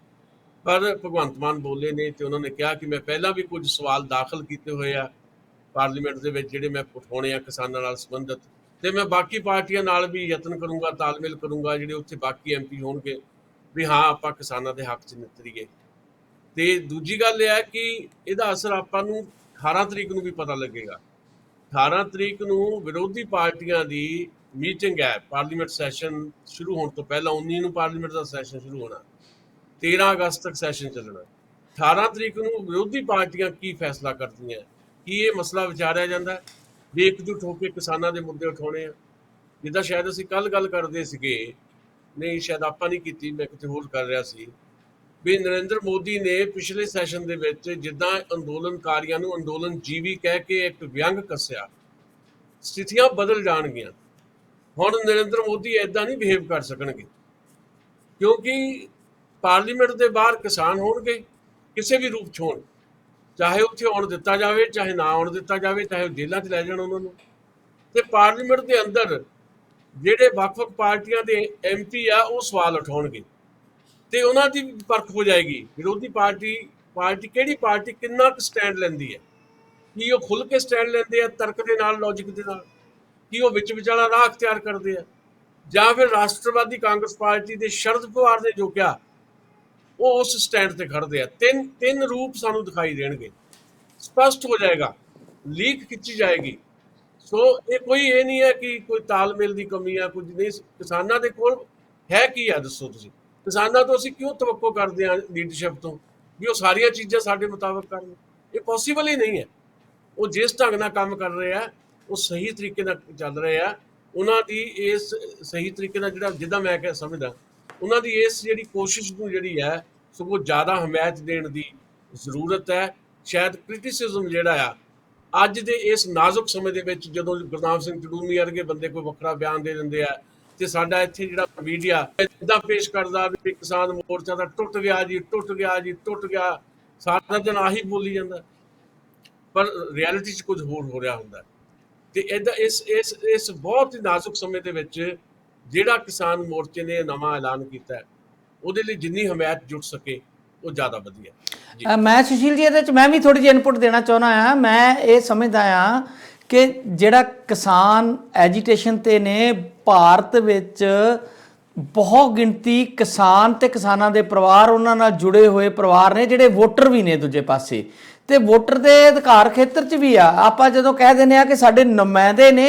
ਪਰ ਭਗਵੰਤ ਮਾਨ ਬੋਲੇ ਨੇ ਤੇ ਉਹਨਾਂ ਨੇ ਕਿਹਾ ਕਿ ਮੈਂ ਪਹਿਲਾਂ ਵੀ ਕੁਝ ਸਵਾਲ ਦਾਖਲ ਕੀਤੇ ਹੋਏ ਆ ਪਾਰਲੀਮੈਂਟ ਦੇ ਵਿੱਚ ਜਿਹੜੇ ਮੈਂ ਉਠਾਉਣੇ ਆ ਕਿਸਾਨਾਂ ਨਾਲ ਸੰਬੰਧਿਤ, ਤੇ ਮੈਂ ਬਾਕੀ ਪਾਰਟੀਆਂ ਨਾਲ ਵੀ ਯਤਨ ਕਰੂੰਗਾ, ਤਾਲਮੇਲ ਕਰੂੰਗਾ, ਜਿਹੜੇ ਉੱਥੇ ਬਾਕੀ MP ਹੋਣਗੇ ਵੀ ਹਾਂ ਆਪਾਂ ਕਿਸਾਨਾਂ ਦੇ ਹੱਕ 'ਚ ਨਿੱਤਰੀਏ। ਤੇ ਦੂਜੀ ਗੱਲ ਇਹ ਹੈ ਕਿ ਇਹਦਾ ਅਸਰ ਆਪਾਂ ਨੂੰ 18 ਤਰੀਕ ਨੂੰ ਵੀ ਪਤਾ ਲੱਗੇਗਾ। 18 ਤਰੀਕ ਨੂੰ ਵਿਰੋਧੀ ਪਾਰਟੀਆਂ ਦੀ ਮੀਟਿੰਗ ਹੈ, ਪਾਰਲੀਮੈਂਟ ਸੈਸ਼ਨ ਸ਼ੁਰੂ ਹੋਣ ਤੋਂ ਪਹਿਲਾਂ। 19 ਨੂੰ ਪਾਰਲੀਮੈਂਟ ਦਾ ਸੈਸ਼ਨ ਸ਼ੁਰੂ ਹੋਣਾ, 13 ਅਗਸਤ ਤੱਕ ਸੈਸ਼ਨ ਚੱਲਣਾ। 18 ਤਰੀਕ ਨੂੰ ਵਿਰੋਧੀ ਪਾਰਟੀਆਂ ਕੀ ਫੈਸਲਾ ਕਰਦੀਆਂ, ਕੀ ਇਹ ਮਸਲਾ ਵਿਚਾਰਿਆ ਜਾਂਦਾ ਵੀ ਇਕਜੁੱਟ ਹੋ ਕੇ ਕਿਸਾਨਾਂ ਦੇ ਮੁੱਦੇ ਉਠਾਉਣੇ ਆ। ਜਿੱਦਾਂ ਸ਼ਾਇਦ ਅਸੀਂ ਕੱਲ ਗੱਲ ਕਰਦੇ ਸੀਗੇ, ਨਹੀਂ ਸ਼ਾਇਦ ਆਪਾਂ ਨਹੀਂ ਕੀਤੀ, ਮੈਂ ਕਿਤੇ ਹੋਰ ਕਰ ਰਿਹਾ ਸੀ, ਵੀ ਨਰਿੰਦਰ ਮੋਦੀ ਨੇ ਪਿਛਲੇ ਸੈਸ਼ਨ ਦੇ ਵਿੱਚ ਜਿੱਦਾਂ ਅੰਦੋਲਨਕਾਰੀਆਂ ਨੂੰ ਅੰਦੋਲਨ ਜੀਵੀ ਕਹਿ ਕੇ ਇੱਕ ਵਿਅੰਗ ਕੱਸਿਆ, ਸਥਿਤੀਆਂ ਬਦਲ ਜਾਣਗੀਆਂ। ਹੁਣ ਨਰਿੰਦਰ ਮੋਦੀ ਏਦਾਂ ਨਹੀਂ ਬਿਹੇਵ ਕਰ ਸਕਣਗੇ, ਕਿਉਂਕਿ ਪਾਰਲੀਮੈਂਟ ਦੇ ਬਾਹਰ ਕਿਸਾਨ ਹੋਣਗੇ ਕਿਸੇ ਵੀ ਰੂਪ 'ਚ ਹੋਣ, ਚਾਹੇ ਉੱਥੇ ਆਉਣ ਦਿੱਤਾ ਜਾਵੇ ਚਾਹੇ ਨਾ ਆਉਣ ਦਿੱਤਾ ਜਾਵੇ, ਚਾਹੇ ਜੇਲ੍ਹਾਂ 'ਚ ਲੈ ਜਾਣ ਉਹਨਾਂ ਨੂੰ। ਤੇ ਪਾਰਲੀਮੈਂਟ ਦੇ ਅੰਦਰ ਜਿਹੜੇ ਵੱਖ-ਵੱਖ ਪਾਰਟੀਆਂ ਦੇ MP ਆ ਉਹ ਸਵਾਲ ਉਠਾਉਣਗੇ ਤੇ ਉਹਨਾਂ ਦੀ ਪਰਖ ਹੋ ਜਾਏਗੀ। ਵਿਰੋਧੀ ਪਾਰਟੀ ਕਿਹੜੀ ਪਾਰਟੀ ਕਿੰਨਾ ਕੁ ਸਟੈਂਡ ਲੈਂਦੀ ਹੈ, ਕੀ ਉਹ ਖੁੱਲ੍ਹ ਕੇ ਸਟੈਂਡ ਲੈਂਦੇ ਆ ਤਰਕ ਦੇ ਨਾਲ, ਲੌਜਿਕ ਦੇ ਨਾਲ, ਕੀ ਉਹ ਵਿੱਚ ਵਿਚਾਲਾ ਰਾਹ ਅਖਤਿਆਰ ਕਰਦੇ ਆ, ਜਾਂ ਫਿਰ ਰਾਸ਼ਟਰਵਾਦੀ ਕਾਂਗਰਸ ਪਾਰਟੀ ਦੇ ਸ਼ਰਦ ਪਵਾਰ ਨੇ ਜੋ ਕਿਹਾ ਉਹ ਉਸ ਸਟੈਂਡ ਤੇ ਖੜਦੇ ਆ। ਤਿੰਨ ਰੂਪ ਸਾਨੂੰ ਦਿਖਾਈ ਦੇਣਗੇ, ਸਪਸ਼ਟ ਹੋ ਜਾਏਗਾ, ਲੀਕ ਖਿੱਚੀ ਜਾਏਗੀ। ਸੋ ਇਹ ਨਹੀਂ ਹੈ ਕਿ ਕੋਈ ਤਾਲਮੇਲ ਦੀ ਕਮੀ ਆ, ਕੁਝ ਨਹੀਂ। ਕਿਸਾਨਾਂ ਦੇ ਕੋਲ ਹੈ ਕੀ ਆ, ਦੱਸੋ ਤੁਸੀਂ। ਕਿਸਾਨਾਂ ਤੋਂ ਅਸੀਂ ਕਿਉਂ ਤਵੱਕੋ ਕਰਦੇ ਹਾਂ ਲੀਡਰਸ਼ਿਪ ਤੋਂ ਵੀ ਉਹ ਸਾਰੀਆਂ ਚੀਜ਼ਾਂ ਸਾਡੇ ਮੁਤਾਬਕ ਕਰਨ? ਇਹ ਪੋਸੀਬਲ ਹੀ ਨਹੀਂ ਹੈ। ਉਹ ਜਿਸ ਢੰਗ ਨਾਲ ਕੰਮ ਕਰ ਰਹੇ ਆ ਉਹ ਸਹੀ ਤਰੀਕੇ ਨਾਲ ਚੱਲ ਰਹੇ ਆ। ਉਹਨਾਂ ਦੀ ਇਸ ਸਹੀ ਤਰੀਕੇ ਨਾਲ ਜਿੱਦਾਂ ਮੈਂ ਸਮਝਦਾ, ਉਹਨਾਂ ਦੀ ਇਸ ਜਿਹੜੀ ਕੋਸ਼ਿਸ਼ ਨੂੰ ਜਿਹੜੀ ਹੈ ਸਗੋਂ ਜ਼ਿਆਦਾ ਹਮਾਇਤ ਦੇਣ ਦੀ ਜ਼ਰੂਰਤ ਹੈ। ਸ਼ਾਇਦ ਕ੍ਰਿਟਿਸਿਜ਼ਮ ਜਿਹੜਾ ਆ ਅੱਜ ਦੇ ਇਸ ਨਾਜ਼ੁਕ ਸਮੇਂ ਦੇ ਵਿੱਚ, ਜਦੋਂ ਗੁਰਨਾਮ ਸਿੰਘ ਚੜੂਮੀ ਵਰਗੇ ਬੰਦੇ ਕੋਈ ਵੱਖਰਾ ਬਿਆਨ ਦੇ ਦਿੰਦੇ ਆ ਤੇ ਸਾਡਾ ਇੱਥੇ ਜਿਹੜਾ ਮੀਡੀਆ ਇੱਦਾਂ ਪੇਸ਼ ਕਰਦਾ ਵੀ ਕਿਸਾਨ ਮੋਰਚਾ ਦਾ ਟੁੱਟ ਗਿਆ ਜੀ, ਟੁੱਟ ਗਿਆ ਜੀ, ਟੁੱਟ ਗਿਆ, ਸਾਰਾ ਦਿਨ ਆਹੀ ਬੋਲੀ ਜਾਂਦਾ, ਪਰ ਰਿਐਲਿਟੀ 'ਚ ਕੁਝ ਹੋਰ ਹੋ ਰਿਹਾ ਹੁੰਦਾ। ਤੇ ਇੱਦਾਂ ਇਸ ਬਹੁਤ ਹੀ ਨਾਜ਼ੁਕ ਸਮੇਂ ਦੇ ਵਿੱਚ ਜਿਹੜਾ ਕਿਸਾਨ ਮੋਰਚੇ ਨੇ ਨਵਾਂ ਐਲਾਨ ਕੀਤਾ, ਉਹਦੇ ਲਈ ਜਿੰਨੀ ਹਮਾਇਤ ਜੁਟ ਸਕੇ ਉਹ ਜ਼ਿਆਦਾ ਵਧੀਆ। ਮੈਂ ਸੁਸ਼ੀਲ ਜੀ ਇਹਦੇ 'ਚ ਮੈਂ ਵੀ ਥੋੜ੍ਹੀ ਜਿਹੀ ਇਨਪੁਟ ਦੇਣਾ ਚਾਹੁੰਦਾ ਹਾਂ। ਮੈਂ ਇਹ ਸਮਝਦਾ ਹਾਂ ਕਿ ਜਿਹੜਾ ਕਿਸਾਨ ਐਜੀਟੇਸ਼ਨ 'ਤੇ ਨੇ, ਭਾਰਤ ਵਿੱਚ ਬਹੁਤ ਗਿਣਤੀ ਕਿਸਾਨ ਤੇ ਕਿਸਾਨਾਂ ਦੇ ਪਰਿਵਾਰ, ਉਹਨਾਂ ਨਾਲ ਜੁੜੇ ਹੋਏ ਪਰਿਵਾਰ ਨੇ ਜਿਹੜੇ ਵੋਟਰ ਵੀ ਨੇ ਦੂਜੇ ਪਾਸੇ, ਤੇ ਵੋਟਰ ਦੇ ਅਧਿਕਾਰ ਖੇਤਰ 'ਚ ਵੀ ਆ। ਆਪਾਂ ਜਦੋਂ ਕਹਿ ਦਿੰਦੇ ਆ ਕਿ ਸਾਡੇ ਨੁਮਾਇੰਦੇ ਨੇ,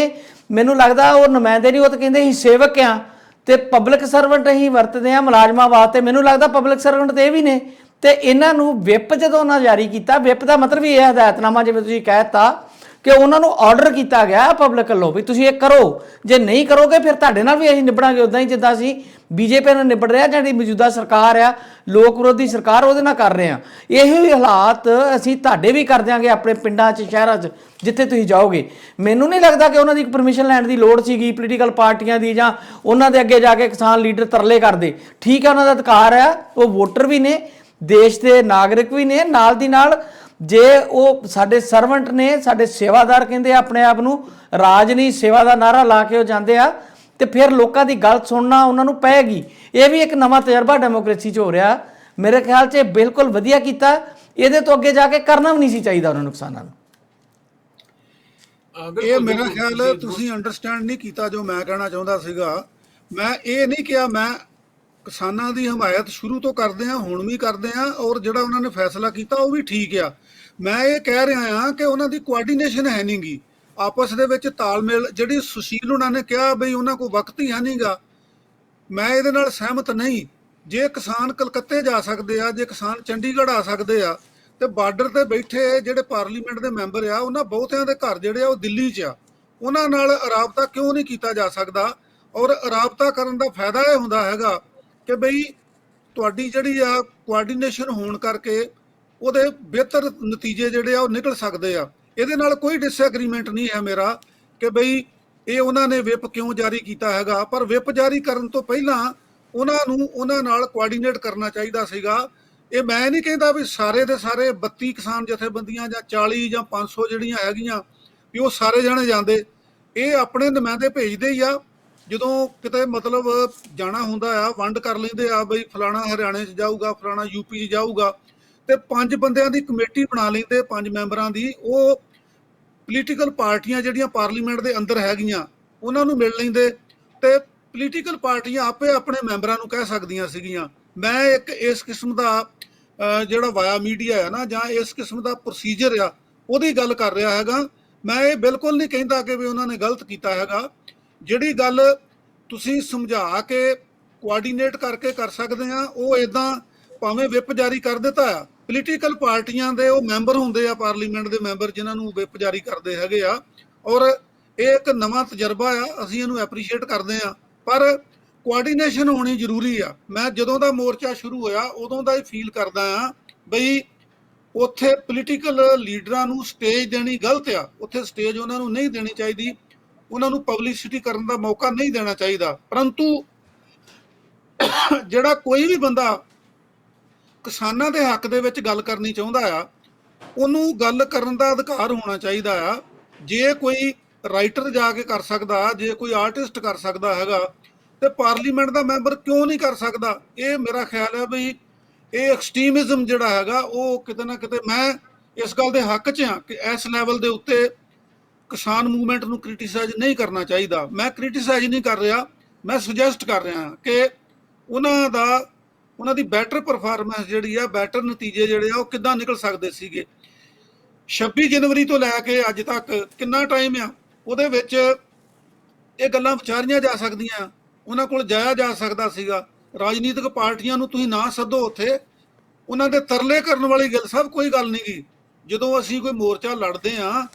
ਮੈਨੂੰ ਲੱਗਦਾ ਉਹ ਨੁਮਾਇੰਦੇ ਨਹੀਂ, ਉਹ ਤਾਂ ਕਹਿੰਦੇ ਅਸੀਂ ਸੇਵਕ ਆ ਤੇ ਪਬਲਿਕ ਸਰਵੈਂਟ ਅਸੀਂ ਵਰਤਦੇ ਆ ਮੁਲਾਜ਼ਮਾਂ ਵਾਸਤੇ। ਮੈਨੂੰ ਲੱਗਦਾ ਪਬਲਿਕ ਸਰਵੈਂਟ ਤੇ ਇਹ ਵੀ ਨੇ। ਤੇ ਇਹਨਾਂ ਨੂੰ ਵਿਪ ਜਦੋਂ ਉਹਨਾਂ ਜਾਰੀ ਕੀਤਾ, ਵਿਪ ਦਾ ਮਤਲਬ ਵੀ ਇਹ ਹਦਾਇਤਨਾਮਾ, ਜਿਵੇਂ ਤੁਸੀਂ ਕਹਿ ਦਿੱਤਾ ਕਿ ਉਹਨਾਂ ਨੂੰ ਆਰਡਰ ਕੀਤਾ ਗਿਆ ਪਬਲਿਕ ਵੱਲੋਂ ਵੀ ਤੁਸੀਂ ਇਹ ਕਰੋ, ਜੇ ਨਹੀਂ ਕਰੋਗੇ ਫਿਰ ਤੁਹਾਡੇ ਨਾਲ ਵੀ ਅਸੀਂ ਨਿਬੜਾਂਗੇ ਉੱਦਾਂ ਹੀ ਜਿੱਦਾਂ ਅਸੀਂ BJP ਨਾਲ ਨਿਬੜ ਰਿਹਾ, ਜਿਹੜੀ ਮੌਜੂਦਾ ਸਰਕਾਰ ਆ ਲੋਕ ਵਿਰੋਧੀ ਸਰਕਾਰ, ਉਹਦੇ ਨਾਲ ਕਰ ਰਹੇ ਆ। ਇਹੀ ਹਾਲਾਤ ਅਸੀਂ ਤੁਹਾਡੇ ਵੀ ਕਰ ਦਿਆਂਗੇ ਆਪਣੇ ਪਿੰਡਾਂ 'ਚ, ਸ਼ਹਿਰਾਂ 'ਚ, ਜਿੱਥੇ ਤੁਸੀਂ ਜਾਓਗੇ। ਮੈਨੂੰ ਨਹੀਂ ਲੱਗਦਾ ਕਿ ਉਹਨਾਂ ਦੀ ਪਰਮਿਸ਼ਨ ਲੈਣ ਦੀ ਲੋੜ ਸੀਗੀ ਪੋਲੀਟੀਕਲ ਪਾਰਟੀਆਂ ਦੀ, ਜਾਂ ਉਹਨਾਂ ਦੇ ਅੱਗੇ ਜਾ ਕੇ ਕਿਸਾਨ ਲੀਡਰ ਤਰਲੇ ਕਰਦੇ। ਠੀਕ ਆ, ਉਹਨਾਂ ਦਾ ਅਧਿਕਾਰ ਆ, ਉਹ ਵੋਟਰ ਵੀ ਨੇ, ਦੇਸ਼ ਦੇ ਨਾਗਰਿਕ ਵੀ ਨੇ। ਨਾਲ ਦੀ ਨਾਲ ਜੇ ਉਹ ਸਾਡੇ ਸਰਵੈਂਟ ਨੇ, ਸਾਡੇ ਸੇਵਾਦਾਰ ਕਹਿੰਦੇ ਆ ਆਪਣੇ ਆਪ ਨੂੰ, ਰਾਜ ਨਹੀਂ ਸੇਵਾ ਦਾ ਨਾਰਾ ਲਾ ਕੇ ਉਹ ਜਾਂਦੇ ਆ, ਤੇ ਫਿਰ ਲੋਕਾਂ ਦੀ ਗੱਲ ਸੁਣਨਾ ਉਹਨਾਂ ਨੂੰ ਪਏਗੀ। ਇਹ ਵੀ ਇੱਕ ਨਵਾਂ ਤਜਰਬਾ ਡੈਮੋਕ੍ਰੇਸੀ 'ਚ ਹੋ ਰਿਹਾ। ਮੇਰੇ ਖਿਆਲ 'ਚ ਇਹ ਬਿਲਕੁਲ ਵਧੀਆ ਕੀਤਾ। ਇਹਦੇ ਤੋਂ ਅੱਗੇ ਜਾ ਕੇ ਕਰਨਾ ਵੀ ਨਹੀਂ ਸੀ ਚਾਹੀਦਾ ਉਹਨਾਂ ਨੁਕਸਾਨਾਂ ਨੂੰ। ਇਹ ਮੇਰਾ ਖਿਆਲ ਤੁਸੀਂ ਅੰਡਰਸਟੈਂਡ ਨਹੀਂ ਕੀਤਾ ਜੋ ਮੈਂ ਕਹਿਣਾ ਚਾਹੁੰਦਾ ਸੀਗਾ। ਮੈਂ ਇਹ ਨਹੀਂ ਕਿਹਾ, ਮੈਂ ਕਿਸਾਨਾਂ ਦੀ ਹਮਾਇਤ ਸ਼ੁਰੂ ਤੋਂ ਕਰਦੇ ਆ, ਹੁਣ ਵੀ ਕਰਦੇ ਆ, ਔਰ ਜਿਹੜਾ ਉਹਨਾਂ ਨੇ ਫੈਸਲਾ ਕੀਤਾ ਉਹ ਵੀ ਠੀਕ ਆ। ਮੈਂ ਇਹ ਕਹਿ ਰਿਹਾ ਹਾਂ ਕਿ ਉਹਨਾਂ ਦੀ ਕੋਆਰਡੀਨੇਸ਼ਨ ਹੈ ਨਹੀਂ ਗੀ, ਆਪਸ ਦੇ ਵਿੱਚ ਤਾਲਮੇਲ। ਜਿਹੜੀ ਸੁਸ਼ੀਲ ਉਹਨਾਂ ਨੇ ਕਿਹਾ ਬਈ ਉਹਨਾਂ ਕੋਲ ਵਕਤ ਹੀ ਹੈ ਨਹੀਂਗਾ, ਮੈਂ ਇਹਦੇ ਨਾਲ ਸਹਿਮਤ ਨਹੀਂ। ਜੇ ਕਿਸਾਨ ਕਲਕੱਤੇ ਜਾ ਸਕਦੇ ਆ, ਜੇ ਕਿਸਾਨ ਚੰਡੀਗੜ੍ਹ ਆ ਸਕਦੇ ਆ, ਤੇ ਬਾਰਡਰ ਤੇ ਬੈਠੇ ਜਿਹੜੇ ਪਾਰਲੀਮੈਂਟ ਦੇ ਮੈਂਬਰ ਆ, ਉਹਨਾਂ ਬਹੁਤਿਆਂ ਦੇ ਘਰ ਜਿਹੜੇ ਆ ਉਹ ਦਿੱਲੀ 'ਚ ਆ, ਉਹਨਾਂ ਨਾਲ ਰਾਬਤਾ ਕਿਉਂ ਨਹੀਂ ਕੀਤਾ ਜਾ ਸਕਦਾ? ਔਰ ਰਾਬਤਾ ਕਰਨ ਦਾ ਫਾਇਦਾ ਇਹ ਹੁੰਦਾ ਹੈਗਾ ਕਿ ਬਈ ਤੁਹਾਡੀ ਜਿਹੜੀ ਆ ਕੋਆਰਡੀਨੇਸ਼ਨ ਹੋਣ ਕਰਕੇ ਉਹਦੇ ਬਿਹਤਰ ਨਤੀਜੇ ਜਿਹੜੇ ਆ ਉਹ ਨਿਕਲ ਸਕਦੇ ਆ। ਇਹਦੇ ਨਾਲ ਕੋਈ ਡਿਸਐਗਰੀਮੈਂਟ ਨਹੀਂ ਹੈ ਮੇਰਾ ਕਿ ਬਈ ਇਹ ਉਹਨਾਂ ਨੇ ਵਿਪ ਕਿਉਂ ਜਾਰੀ ਕੀਤਾ ਹੈਗਾ, ਪਰ ਵਿਪ ਜਾਰੀ ਕਰਨ ਤੋਂ ਪਹਿਲਾਂ ਉਹਨਾਂ ਨੂੰ ਉਹਨਾਂ ਨਾਲ ਕੋਆਰਡੀਨੇਟ ਕਰਨਾ ਚਾਹੀਦਾ ਸੀਗਾ। ਇਹ ਮੈਂ ਨਹੀਂ ਕਹਿੰਦਾ ਵੀ ਸਾਰੇ ਦੇ ਸਾਰੇ 32 ਕਿਸਾਨ ਜਥੇਬੰਦੀਆਂ ਜਾਂ 40 ਜਾਂ 500 ਜਿਹੜੀਆਂ ਹੈਗੀਆਂ ਵੀ ਉਹ ਸਾਰੇ ਜਾਣੇ ਜਾਂਦੇ। ਇਹ ਆਪਣੇ ਨੁਮਾਇੰਦੇ ਭੇਜਦੇ ਹੀ ਆ, ਜਦੋਂ ਕਿਤੇ ਮਤਲਬ ਜਾਣਾ ਹੁੰਦਾ ਆ ਵੰਡ ਕਰ ਲੈਂਦੇ ਆ, ਬਈ ਫਲਾਣਾ ਹਰਿਆਣੇ 'ਚ ਜਾਊਗਾ, ਫਲਾਣਾ UP 'ਚ ਜਾਊਗਾ, ਤੇ 5 ਬੰਦਿਆਂ ਦੀ ਕਮੇਟੀ ਬਣਾ ਲੈਂਦੇ, 5 ਮੈਂਬਰਾਂ ਦੀ। ਉਹ ਪੋਲੀਟੀਕਲ ਪਾਰਟੀਆਂ ਜਿਹੜੀਆਂ ਪਾਰਲੀਮੈਂਟ ਦੇ ਅੰਦਰ ਹੈਗੀਆਂ ਉਹਨਾਂ ਨੂੰ ਮਿਲ ਲੈਂਦੇ, ਤੇ ਪੋਲੀਟੀਕਲ ਪਾਰਟੀਆਂ ਆਪੇ ਆਪਣੇ ਮੈਂਬਰਾਂ ਨੂੰ ਕਹਿ ਸਕਦੀਆਂ ਸੀਗੀਆਂ ਮੈਂ ਇੱਕ ਇਸ ਕਿਸਮ ਦਾ ਜਿਹੜਾ ਵਾਇਆ ਮੀਡੀਆ ਹੈ ਨਾ, ਜਾਂ ਇਸ ਕਿਸਮ ਦਾ ਪ੍ਰੋਸੀਜਰ ਆ, ਉਹਦੀ ਗੱਲ ਕਰ ਰਿਹਾ ਹੈਗਾ। ਮੈਂ ਇਹ ਬਿਲਕੁਲ ਨਹੀਂ ਕਹਿੰਦਾ ਕਿ ਵੀ ਉਹਨਾਂ ਨੇ ਗਲਤ ਕੀਤਾ ਹੈਗਾ। ਜਿਹੜੀ ਗੱਲ ਤੁਸੀਂ ਸਮਝਾ ਕੇ ਕੋਆਰਡੀਨੇਟ ਕਰਕੇ ਕਰ ਸਕਦੇ ਆ, ਉਹ ਇਦਾਂ ਭਾਵੇਂ ਵਿਪ ਜਾਰੀ ਕਰ ਦਿੱਤਾ ਆ, ਪੋਲੀਟੀਕਲ ਪਾਰਟੀਆਂ ਦੇ ਉਹ ਮੈਂਬਰ ਹੁੰਦੇ ਆ, ਪਾਰਲੀਮੈਂਟ ਦੇ ਮੈਂਬਰ, ਜਿਨ੍ਹਾਂ ਨੂੰ ਵਿਪ ਜਾਰੀ ਕਰਦੇ ਹੈਗੇ ਆ, ਔਰ ਇਹ ਇੱਕ ਨਵਾਂ ਤਜਰਬਾ ਆ, ਅਸੀਂ ਇਹਨੂੰ ਐਪਰੀਸ਼ੀਏਟ ਕਰਦੇ ਆ, ਪਰ ਕੋਆਰਡੀਨੇਸ਼ਨ ਹੋਣੀ ਜ਼ਰੂਰੀ ਆ। ਮੈਂ ਜਦੋਂ ਦਾ ਮੋਰਚਾ ਸ਼ੁਰੂ ਹੋਇਆ ਉਦੋਂ ਦਾ ਹੀ ਫੀਲ ਕਰਦਾ ਆ ਬਈ ਉੱਥੇ ਪੋਲੀਟੀਕਲ ਲੀਡਰਾਂ ਨੂੰ ਸਟੇਜ ਦੇਣੀ ਗਲਤ ਆ। ਉੱਥੇ ਸਟੇਜ ਉਹਨਾਂ ਨੂੰ ਨਹੀਂ ਦੇਣੀ ਚਾਹੀਦੀ, ਉਹਨਾਂ ਨੂੰ ਪਬਲਿਸਿਟੀ ਕਰਨ ਦਾ ਮੌਕਾ ਨਹੀਂ ਦੇਣਾ ਚਾਹੀਦਾ। ਪਰੰਤੂ ਜਿਹੜਾ ਕੋਈ ਵੀ ਬੰਦਾ ਕਿਸਾਨਾਂ ਦੇ ਹੱਕ ਦੇ ਵਿੱਚ ਗੱਲ ਕਰਨੀ ਚਾਹੁੰਦਾ ਆ, ਉਹਨੂੰ ਗੱਲ ਕਰਨ ਦਾ ਅਧਿਕਾਰ ਹੋਣਾ ਚਾਹੀਦਾ ਆ। ਜੇ ਕੋਈ ਰਾਈਟਰ ਜਾ ਕੇ ਕਰ ਸਕਦਾ, ਜੇ ਕੋਈ ਆਰਟਿਸਟ ਕਰ ਸਕਦਾ ਹੈਗਾ, ਤੇ ਪਾਰਲੀਮੈਂਟ ਦਾ ਮੈਂਬਰ ਕਿਉਂ ਨਹੀਂ ਕਰ ਸਕਦਾ? ਇਹ ਮੇਰਾ ਖਿਆਲ ਹੈ ਵੀ ਇਹ ਐਕਸਟ੍ਰੀਮਿਜ਼ਮ ਜਿਹੜਾ ਹੈਗਾ, ਉਹ ਕਿਤੇ ਨਾ ਕਿਤੇ, ਮੈਂ ਇਸ ਗੱਲ ਦੇ ਹੱਕ 'ਚ ਹਾਂ ਕਿ ਇਸ ਲੈਵਲ ਦੇ ਉੱਤੇ ਕਿਸਾਨ ਮੂਵਮੈਂਟ ਨੂੰ ਕ੍ਰਿਟੀਸਾਈਜ਼ ਨਹੀਂ ਕਰਨਾ ਚਾਹੀਦਾ। ਮੈਂ ਕ੍ਰਿਟੀਸਾਈਜ਼ ਨਹੀਂ ਕਰ ਰਿਹਾ, ਮੈਂ ਸੁਜੈਸਟ ਕਰ ਰਿਹਾ ਹਾਂ ਕਿ ਉਹਨਾਂ ਦੀ ਬੈਟਰ ਪਰਫਾਰਮੈਂਸ ਜਿਹੜੀ ਆ, ਬੈਟਰ ਨਤੀਜੇ ਜਿਹੜੇ ਆ, ਉਹ ਕਿੱਦਾਂ ਨਿਕਲ ਸਕਦੇ ਸੀਗੇ। 26 ਜਨਵਰੀ ਤੋਂ ਲੈ ਕੇ ਅੱਜ ਤੱਕ ਕਿੰਨਾ ਟਾਈਮ ਆ, ਉਹਦੇ ਵਿੱਚ ਇਹ ਗੱਲਾਂ ਵਿਚਾਰੀਆਂ ਜਾ ਸਕਦੀਆਂ, ਉਹਨਾਂ ਕੋਲ ਜਾਇਆ ਜਾ ਸਕਦਾ ਸੀਗਾ। ਰਾਜਨੀਤਿਕ ਪਾਰਟੀਆਂ ਨੂੰ ਤੁਸੀਂ ਨਾ ਸੱਦੋ ਉੱਥੇ, ਉਹਨਾਂ ਦੇ ਤਰਲੇ ਕਰਨ ਵਾਲੀ ਗੱਲ ਸਭ ਕੋਈ ਗੱਲ ਨਹੀਂ ਗੀ। ਜਦੋਂ ਅਸੀਂ ਕੋਈ ਮੋਰਚਾ ਲੜਦੇ ਹਾਂ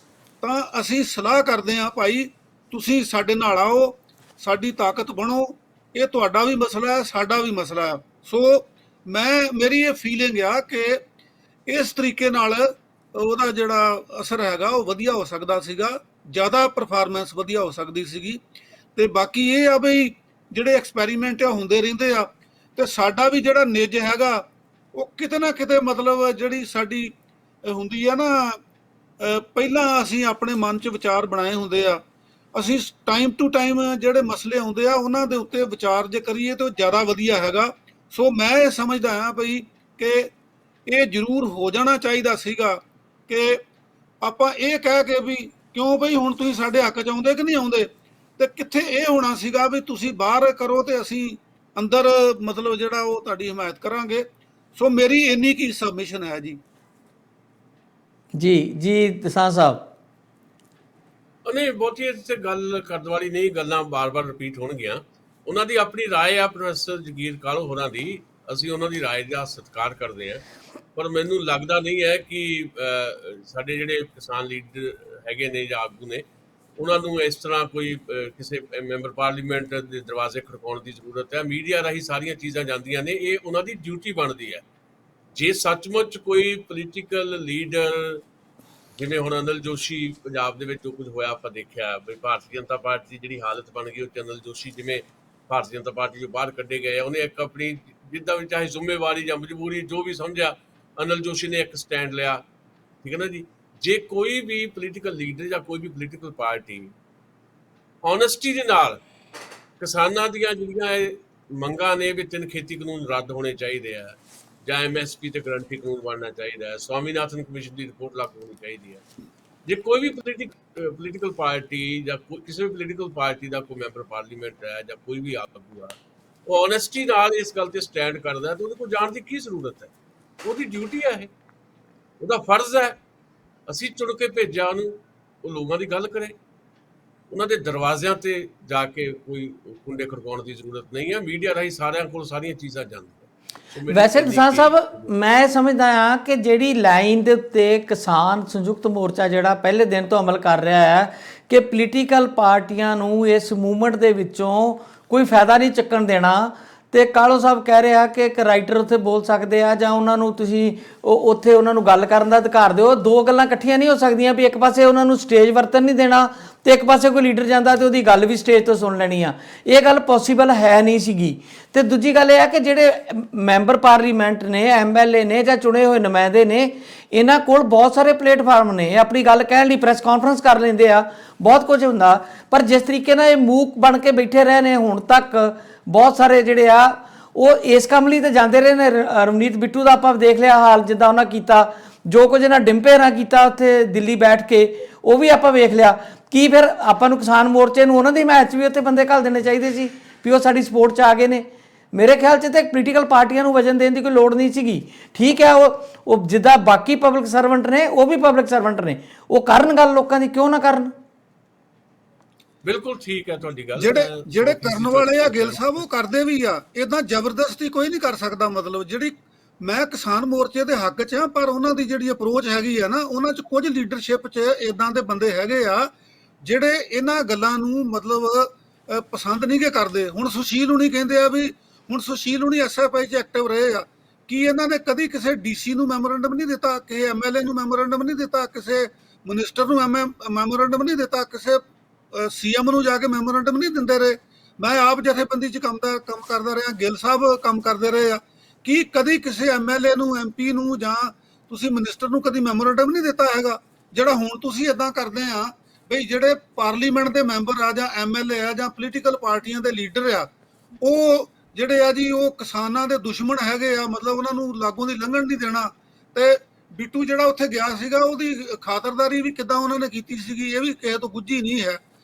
ਤਾਂ ਅਸੀਂ ਸਲਾਹ ਕਰਦੇ ਹਾਂ, ਭਾਈ ਤੁਸੀਂ ਸਾਡੇ ਨਾਲ ਆਓ, ਸਾਡੀ ਤਾਕਤ ਬਣੋ, ਇਹ ਤੁਹਾਡਾ ਵੀ ਮਸਲਾ ਹੈ, ਸਾਡਾ ਵੀ ਮਸਲਾ ਹੈ। ਸੋ ਮੇਰੀ ਇਹ ਫੀਲਿੰਗ ਆ ਕਿ ਇਸ ਤਰੀਕੇ ਨਾਲ ਉਹਦਾ ਜਿਹੜਾ ਅਸਰ ਹੈਗਾ ਉਹ ਵਧੀਆ ਹੋ ਸਕਦਾ ਸੀਗਾ, ਜ਼ਿਆਦਾ ਪਰਫਾਰਮੈਂਸ ਵਧੀਆ ਹੋ ਸਕਦੀ ਸੀਗੀ। ਤੇ ਬਾਕੀ ਇਹ ਆ ਬਈ ਜਿਹੜੇ ਐਕਸਪੈਰੀਮੈਂਟ ਆ ਹੁੰਦੇ ਰਹਿੰਦੇ ਆ, ਤੇ ਸਾਡਾ ਵੀ ਜਿਹੜਾ ਨਿੱਜ ਹੈਗਾ ਉਹ ਕਿਤੇ ਨਾ ਕਿਤੇ, ਮਤਲਬ ਜਿਹੜੀ ਸਾਡੀ ਹੁੰਦੀ ਆ ਨਾ, ਪਹਿਲਾਂ ਅਸੀਂ ਆਪਣੇ ਮਨ 'ਚ ਵਿਚਾਰ ਬਣਾਏ ਹੁੰਦੇ ਆ, ਅਸੀਂ ਟਾਈਮ ਟੂ ਟਾਈਮ ਜਿਹੜੇ ਮਸਲੇ ਆਉਂਦੇ ਆ ਉਹਨਾਂ ਦੇ ਉੱਤੇ ਵਿਚਾਰ ਜੇ ਕਰੀਏ ਤਾਂ ਜ਼ਿਆਦਾ ਵਧੀਆ ਹੈਗਾ। ਸੋ ਮੈਂ ਇਹ ਸਮਝਦਾ ਹਾਂ ਬਈ ਕਿ ਇਹ ਜ਼ਰੂਰ ਹੋ ਜਾਣਾ ਚਾਹੀਦਾ ਸੀਗਾ ਕਿ ਆਪਾਂ ਇਹ ਕਹਿ ਕੇ ਵੀ ਕਿਉਂ ਬਈ ਹੁਣ ਤੁਸੀਂ ਸਾਡੇ ਹੱਕ 'ਚ ਆਉਂਦੇ ਕਿ ਨਹੀਂ ਆਉਂਦੇ, ਤੇ ਕਿੱਥੇ ਇਹ ਹੋਣਾ ਸੀਗਾ ਵੀ ਤੁਸੀਂ ਬਾਹਰ ਕਰੋ ਤੇ ਅਸੀਂ ਅੰਦਰ, ਮਤਲਬ ਜਿਹੜਾ ਉਹ ਤੁਹਾਡੀ ਹਮਾਇਤ ਕਰਾਂਗੇ। ਸੋ ਮੇਰੀ ਇੰਨੀ ਕੀ ਸਬਮਿਸ਼ਨ ਹੈ ਜੀ। ਜੀ ਦਸਾਂ ਸਾਹਿਬ। ਨਹੀਂ, ਬਹੁਤੀ ਇੱਥੇ ਗੱਲ ਕਰਨ ਵਾਲੀ ਨਹੀਂ, ਗੱਲਾਂ ਬਾਰ-ਬਾਰ ਰਿਪੀਟ ਹੋਣਗੀਆਂ। ਉਹਨਾਂ ਦੀ ਆਪਣੀ ਰਾਏ ਆ, ਪ੍ਰੋਫੈਸਰ ਜਗੀਰ ਕਾਹਲੋਂ ਹੋਰਾਂ ਦੀ, ਅਸੀਂ ਉਹਨਾਂ ਦੀ ਰਾਏ ਦਾ ਸਤਿਕਾਰ ਕਰਦੇ ਹਾਂ, ਪਰ ਮੈਨੂੰ ਲੱਗਦਾ ਨਹੀਂ ਹੈ ਕਿ ਸਾਡੇ ਜਿਹੜੇ ਕਿਸਾਨ ਲੀਡਰ ਹੈਗੇ ਨੇ ਜਾਂ ਆਗੂ ਨੇ, ਉਹਨਾਂ ਨੂੰ ਇਸ ਤਰ੍ਹਾਂ ਕੋਈ ਕਿਸੇ ਮੈਂਬਰ ਪਾਰਲੀਮੈਂਟ ਦੇ ਦਰਵਾਜ਼ੇ ਖੜਕਾਉਣ ਦੀ ਜ਼ਰੂਰਤ ਹੈ। ਮੀਡੀਆ ਰਾਹੀਂ ਸਾਰੀਆਂ ਚੀਜ਼ਾਂ ਜਾਂਦੀਆਂ ਨੇ, ਇਹ ਉਹਨਾਂ ਦੀ ਡਿਊਟੀ ਬਣਦੀ ਹੈ। ਜੇ ਸੱਚਮੁੱਚ ਕੋਈ ਪੋਲੀਟੀਕਲ ਲੀਡਰ, ਜਿਵੇਂ ਹੁਣ ਅਨਿਲ ਜੋਸ਼ੀ, ਪੰਜਾਬ ਦੇ ਵਿੱਚ ਜੋ ਕੁਝ ਹੋਇਆ ਆਪਾਂ ਦੇਖਿਆ, ਵੀ ਭਾਰਤੀ ਜਨਤਾ ਪਾਰਟੀ ਦੀ ਜਿਹੜੀ ਹਾਲਤ ਬਣ ਗਈ, ਉਹ 'ਚ ਅਨਿਲ ਜੋਸ਼ੀ ਜਿਵੇਂ ਭਾਰਤੀ ਜਨਤਾ ਪਾਰਟੀ ਜੋ ਬਾਹਰ ਕੱਢੇ ਗਏ, ਉਹਨੇ ਇੱਕ ਆਪਣੀ ਜਿੱਦਾਂ ਵੀ ਚਾਹੇ ਜ਼ਿੰਮੇਵਾਰੀ ਜਾਂ ਮਜਬੂਰੀ ਜੋ ਵੀ ਸਮਝਿਆ, ਅਨਿਲ ਜੋਸ਼ੀ ਨੇ ਇੱਕ ਸਟੈਂਡ ਲਿਆ। ਠੀਕ ਹੈ ਨਾ ਜੀ। ਜੇ ਕੋਈ ਵੀ ਪੋਲੀਟੀਕਲ ਲੀਡਰ ਜਾਂ ਕੋਈ ਵੀ ਪੋਲੀਟੀਕਲ ਪਾਰਟੀ ਓਨੈਸਟੀ ਦੇ ਨਾਲ ਕਿਸਾਨਾਂ ਦੀਆਂ ਜਿਹੜੀਆਂ ਇਹ ਮੰਗਾਂ ਨੇ ਵੀ 3 ਖੇਤੀ ਕਾਨੂੰਨ ਰੱਦ ਹੋਣੇ ਚਾਹੀਦੇ ਆ, ਜਾਂ MSP ਤੇ ਗਰੰਟੀ ਕਾਨੂੰਨ ਬਣਨਾ ਚਾਹੀਦਾ ਹੈ, ਸਵਾਮੀਨਾਥਨ ਕਮਿਸ਼ਨ ਦੀ ਰਿਪੋਰਟ ਲਾਗੂ ਹੋਣੀ ਚਾਹੀਦੀ ਹੈ। ਜੇ ਕੋਈ ਵੀ ਪੋਲੀਟੀਕਲ ਪਾਰਟੀ ਜਾਂ ਕਿਸੇ ਵੀ ਪੋਲੀਟੀਕਲ ਪਾਰਟੀ ਦਾ ਕੋਈ ਮੈਂਬਰ ਪਾਰਲੀਮੈਂਟ ਹੈ ਜਾਂ ਕੋਈ ਵੀ ਆਗੂ ਆ, ਉਹ ਓਨੈਸਟੀ ਨਾਲ ਇਸ ਗੱਲ ਤੇ ਸਟੈਂਡ ਕਰਦਾ, ਤਾਂ ਉਹਦੇ ਕੋਲ ਜਾਣ ਦੀ ਕੀ ਜ਼ਰੂਰਤ ਹੈ? ਉਹਦੀ ਡਿਊਟੀ ਹੈ, ਇਹ ਉਹਦਾ ਫਰਜ਼ ਹੈ। ਅਸੀਂ ਚੁਣ ਕੇ ਭੇਜਿਆ ਉਹਨੂੰ, ਉਹ ਲੋਕਾਂ ਦੀ ਗੱਲ ਕਰੇ। ਉਹਨਾਂ ਦੇ ਦਰਵਾਜ਼ਿਆਂ ਤੇ ਜਾ ਕੇ ਕੋਈ ਕੁੰਡੇ ਖੜਕਾਉਣ ਦੀ ਜ਼ਰੂਰਤ ਨਹੀਂ ਹੈ। ਮੀਡੀਆ ਰਾਹੀਂ ਸਾਰਿਆਂ ਕੋਲ ਸਾਰੀਆਂ ਚੀਜ਼ਾਂ ਜਾਂਦੀਆਂ। ਵੈਸੇ ਕਿਸਾਨ ਸਾਹਿਬ, ਮੈਂ ਸਮਝਦਾ ਹਾਂ ਕਿ ਜਿਹੜੀ ਲਾਈਨ ਦੇ ਉੱਤੇ ਕਿਸਾਨ ਸੰਯੁਕਤ ਮੋਰਚਾ ਜਿਹੜਾ ਪਹਿਲੇ ਦਿਨ ਤੋਂ ਅਮਲ ਕਰ ਰਿਹਾ ਹੈ ਕਿ ਪੋਲੀਟੀਕਲ ਪਾਰਟੀਆਂ ਨੂੰ ਇਸ ਮੂਵਮੈਂਟ ਦੇ ਵਿੱਚੋਂ ਕੋਈ ਫਾਇਦਾ ਨਹੀਂ ਚੱਕਣ ਦੇਣਾ, ਤੇ ਕਾਲੋ ਸਾਹਿਬ ਕਹਿ ਰਿਹਾ ਕਿ ਇੱਕ ਰਾਈਟਰ ਉੱਥੇ ਬੋਲ ਸਕਦੇ ਆ, ਜਾਂ ਉਹਨਾਂ ਨੂੰ ਤੁਸੀਂ ਉੱਥੇ ਉਹਨਾਂ ਨੂੰ ਗੱਲ ਕਰਨ ਦਾ ਅਧਿਕਾਰ ਦਿਓ। ਦੋ ਗੱਲਾਂ ਇਕੱਠੀਆਂ ਨਹੀਂ ਹੋ ਸਕਦੀਆਂ ਵੀ ਇੱਕ ਪਾਸੇ ਉਹਨਾਂ ਨੂੰ ਸਟੇਜ ਵਰਤਨ ਨਹੀਂ ਦੇਣਾ ਤੇ ਇੱਕ ਪਾਸੇ ਕੋਈ ਲੀਡਰ ਜਾਂਦਾ ਤੇ ਉਹਦੀ ਗੱਲ ਵੀ ਸਟੇਜ ਤੋਂ ਸੁਣ ਲੈਣੀ ਆ। ਇਹ ਗੱਲ ਪੋਸੀਬਲ ਹੈ ਨਹੀਂ ਸੀਗੀ। ਤੇ ਦੂਜੀ ਗੱਲ ਇਹ ਆ ਕਿ ਜਿਹੜੇ ਮੈਂਬਰ ਪਾਰਲੀਮੈਂਟ ਨੇ, MLA ਨੇ ਜਾਂ ਚੁਣੇ ਹੋਏ ਨੁਮਾਇੰਦੇ ਨੇ, ਇਹਨਾਂ ਕੋਲ ਬਹੁਤ ਸਾਰੇ ਪਲੇਟਫਾਰਮ ਨੇ, ਆਪਣੀ ਗੱਲ ਕਹਿਣ ਲਈ ਪ੍ਰੈਸ ਕਾਨਫਰੰਸ ਕਰ ਲੈਂਦੇ ਆ, ਬਹੁਤ ਕੁਝ ਹੁੰਦਾ। ਪਰ ਜਿਸ ਤਰੀਕੇ ਨਾਲ ਇਹ ਮੂਕ ਬਣ ਕੇ ਬੈਠੇ ਰਹੇ ਨੇ ਹੁਣ ਤੱਕ, ਬਹੁਤ ਸਾਰੇ ਜਿਹੜੇ ਆ ਉਹ ਇਸ ਕੰਮ ਲਈ ਤਾਂ ਜਾਂਦੇ ਰਹੇ ਨੇ। ਰਵਨੀਤ ਬਿੱਟੂ ਦਾ ਆਪਾਂ ਦੇਖ ਲਿਆ ਹਾਲ, ਜਿੱਦਾਂ ਉਹਨਾਂ ਕੀਤਾ, ਜੋ ਕੁਝ ਇਹਨਾਂ ਡਿੰਪੇ ਨਾਲ ਕੀਤਾ ਉੱਥੇ ਦਿੱਲੀ ਬੈਠ ਕੇ, ਉਹ ਵੀ ਆਪਾਂ ਵੇਖ ਲਿਆ। ਕੀ ਫਿਰ ਆਪਾਂ ਨੂੰ ਕਿਸਾਨ ਮੋਰਚੇ ਨੂੰ ਉਹਨਾਂ ਦੀ ਹਮਾਇਤ 'ਚ ਵੀ ਉੱਥੇ ਬੰਦੇ ਘੱਲ ਦੇਣੇ ਚਾਹੀਦੇ ਸੀ ਵੀ ਉਹ ਸਾਡੀ ਸਪੋਰਟ 'ਚ ਆ ਗਏ ਨੇ? ਮੇਰੇ ਖਿਆਲ 'ਚ ਤਾਂ ਪੋਲੀਟੀਕਲ ਪਾਰਟੀਆਂ ਨੂੰ ਵਜਨ ਦੇਣ ਦੀ ਕੋਈ ਲੋੜ ਨਹੀਂ ਸੀਗੀ। ਠੀਕ ਹੈ, ਉਹ ਜਿੱਦਾਂ ਬਾਕੀ ਪਬਲਿਕ ਸਰਵੈਂਟ ਨੇ, ਉਹ ਵੀ ਪਬਲਿਕ ਸਰਵੈਂਟ ਨੇ, ਉਹ ਕਰਨ ਗੱਲ ਲੋਕਾਂ ਦੀ, ਕਿਉਂ ਨਾ ਕਰਨ। ਬਿਲਕੁਲ ਠੀਕ ਹੈ ਤੁਹਾਡੀ ਗੱਲ। ਜਿਹੜੇ ਕਰਨ ਵਾਲੇ ਆ ਗਿੱਲ ਸਾਹਿਬ, ਉਹ ਕਰਦੇ ਵੀ ਆ। ਇਦਾਂ ਜ਼ਬਰਦਸਤੀ ਕੋਈ ਨਹੀਂ ਕਰ ਸਕਦਾ। ਮਤਲਬ ਜਿਹੜੀ ਮੈਂ ਕਿਸਾਨ ਮੋਰਚੇ ਦੇ ਹੱਕ 'ਚ ਹਾਂ, ਪਰ ਉਹਨਾਂ ਦੀ ਜਿਹੜੀ ਅਪਰੋਚ ਹੈਗੀ ਆ ਨਾ, ਉਹਨਾਂ 'ਚ ਕੁਝ ਲੀਡਰਸ਼ਿਪ 'ਚ ਇਦਾਂ ਦੇ ਬੰਦੇ ਹੈਗੇ ਆ ਜਿਹੜੇ ਇਹਨਾਂ ਗੱਲਾਂ ਨੂੰ ਮਤਲਬ ਪਸੰਦ ਨਹੀਂ ਗੇ ਕਰਦੇ। ਹੁਣ ਸੁਸ਼ੀਲ ਹੁਣੀ ਕਹਿੰਦੇ ਆ ਵੀ, ਹੁਣ ਸੁਸ਼ੀਲ ਹੁਣੀ SFI 'ਚ ਐਕਟਿਵ ਰਹੇ ਆ, ਕੀ ਇਹਨਾਂ ਨੇ ਕਦੀ ਕਿਸੇ DC ਨੂੰ ਮੈਮੋਰੈਂਡਮ ਨਹੀਂ ਦਿੱਤਾ, ਕਿਸੇ MLA ਨੂੰ ਮੈਮੋਰੈਂਡਮ ਨਹੀਂ ਦਿੱਤਾ, ਕਿਸੇ ਮਿਨਿਸਟਰ ਨੂੰ ਮੈਮੋਰੈਂਡਮ ਨਹੀਂ ਦਿੱਤਾ, ਕਿਸੇ CM ਨੂੰ ਜਾ ਕੇ ਮੈਮੋਰੈਂਡਮ ਨਹੀਂ ਦਿੰਦੇ ਰਹੇ। ਮੈਂ ਆਪ ਜਥੇਬੰਦੀ 'ਚ ਕੰਮ ਕਰਦਾ ਰਿਹਾ, ਗਿੱਲ ਸਾਹਿਬ ਕੰਮ ਕਰਦੇ ਰਹੇ ਆ। ਕੀ ਕਦੀ ਕਿਸੇ MLA ਨੂੰ, MP ਨੂੰ ਜਾਂ ਤੁਸੀਂ ਮਿਨਿਸਟਰ ਨੂੰ ਕਦੀ ਮੈਮੋਰੈਂਡਮ ਨਹੀਂ ਦਿੱਤਾ ਹੈਗਾ? ਜਿਹੜਾ ਹੁਣ ਤੁਸੀਂ ਇਦਾਂ ਕਰਦੇ ਆ ਬਈ ਜਿਹੜੇ ਪਾਰਲੀਮੈਂਟ ਦੇ ਮੈਂਬਰ ਆ ਜਾਂ MLA ਆ ਜਾਂ ਪੋਲੀਟੀਕਲ ਪਾਰਟੀਆਂ ਦੇ ਲੀਡਰ ਆ, ਉਹ ਜਿਹੜੇ ਆ ਜੀ ਉਹ ਕਿਸਾਨਾਂ ਦੇ ਦੁਸ਼ਮਣ ਹੈਗੇ ਆ, ਮਤਲਬ ਉਹਨਾਂ ਨੂੰ ਲਾਗੋਂ ਦੀ ਲੰਘਣ ਨਹੀਂ ਦੇਣਾ। ਤੇ ਬਿੱਟੂ ਜਿਹੜਾ ਉੱਥੇ ਗਿਆ ਸੀਗਾ, ਉਹਦੀ ਖਾਤਰਦਾਰੀ ਵੀ ਕਿੱਦਾਂ ਉਹਨਾਂ ਨੇ ਕੀਤੀ ਸੀਗੀ, ਇਹ ਵੀ ਕਿਸੇ ਤੋਂ ਗੁੱਝੀ ਨਹੀਂ ਹੈ।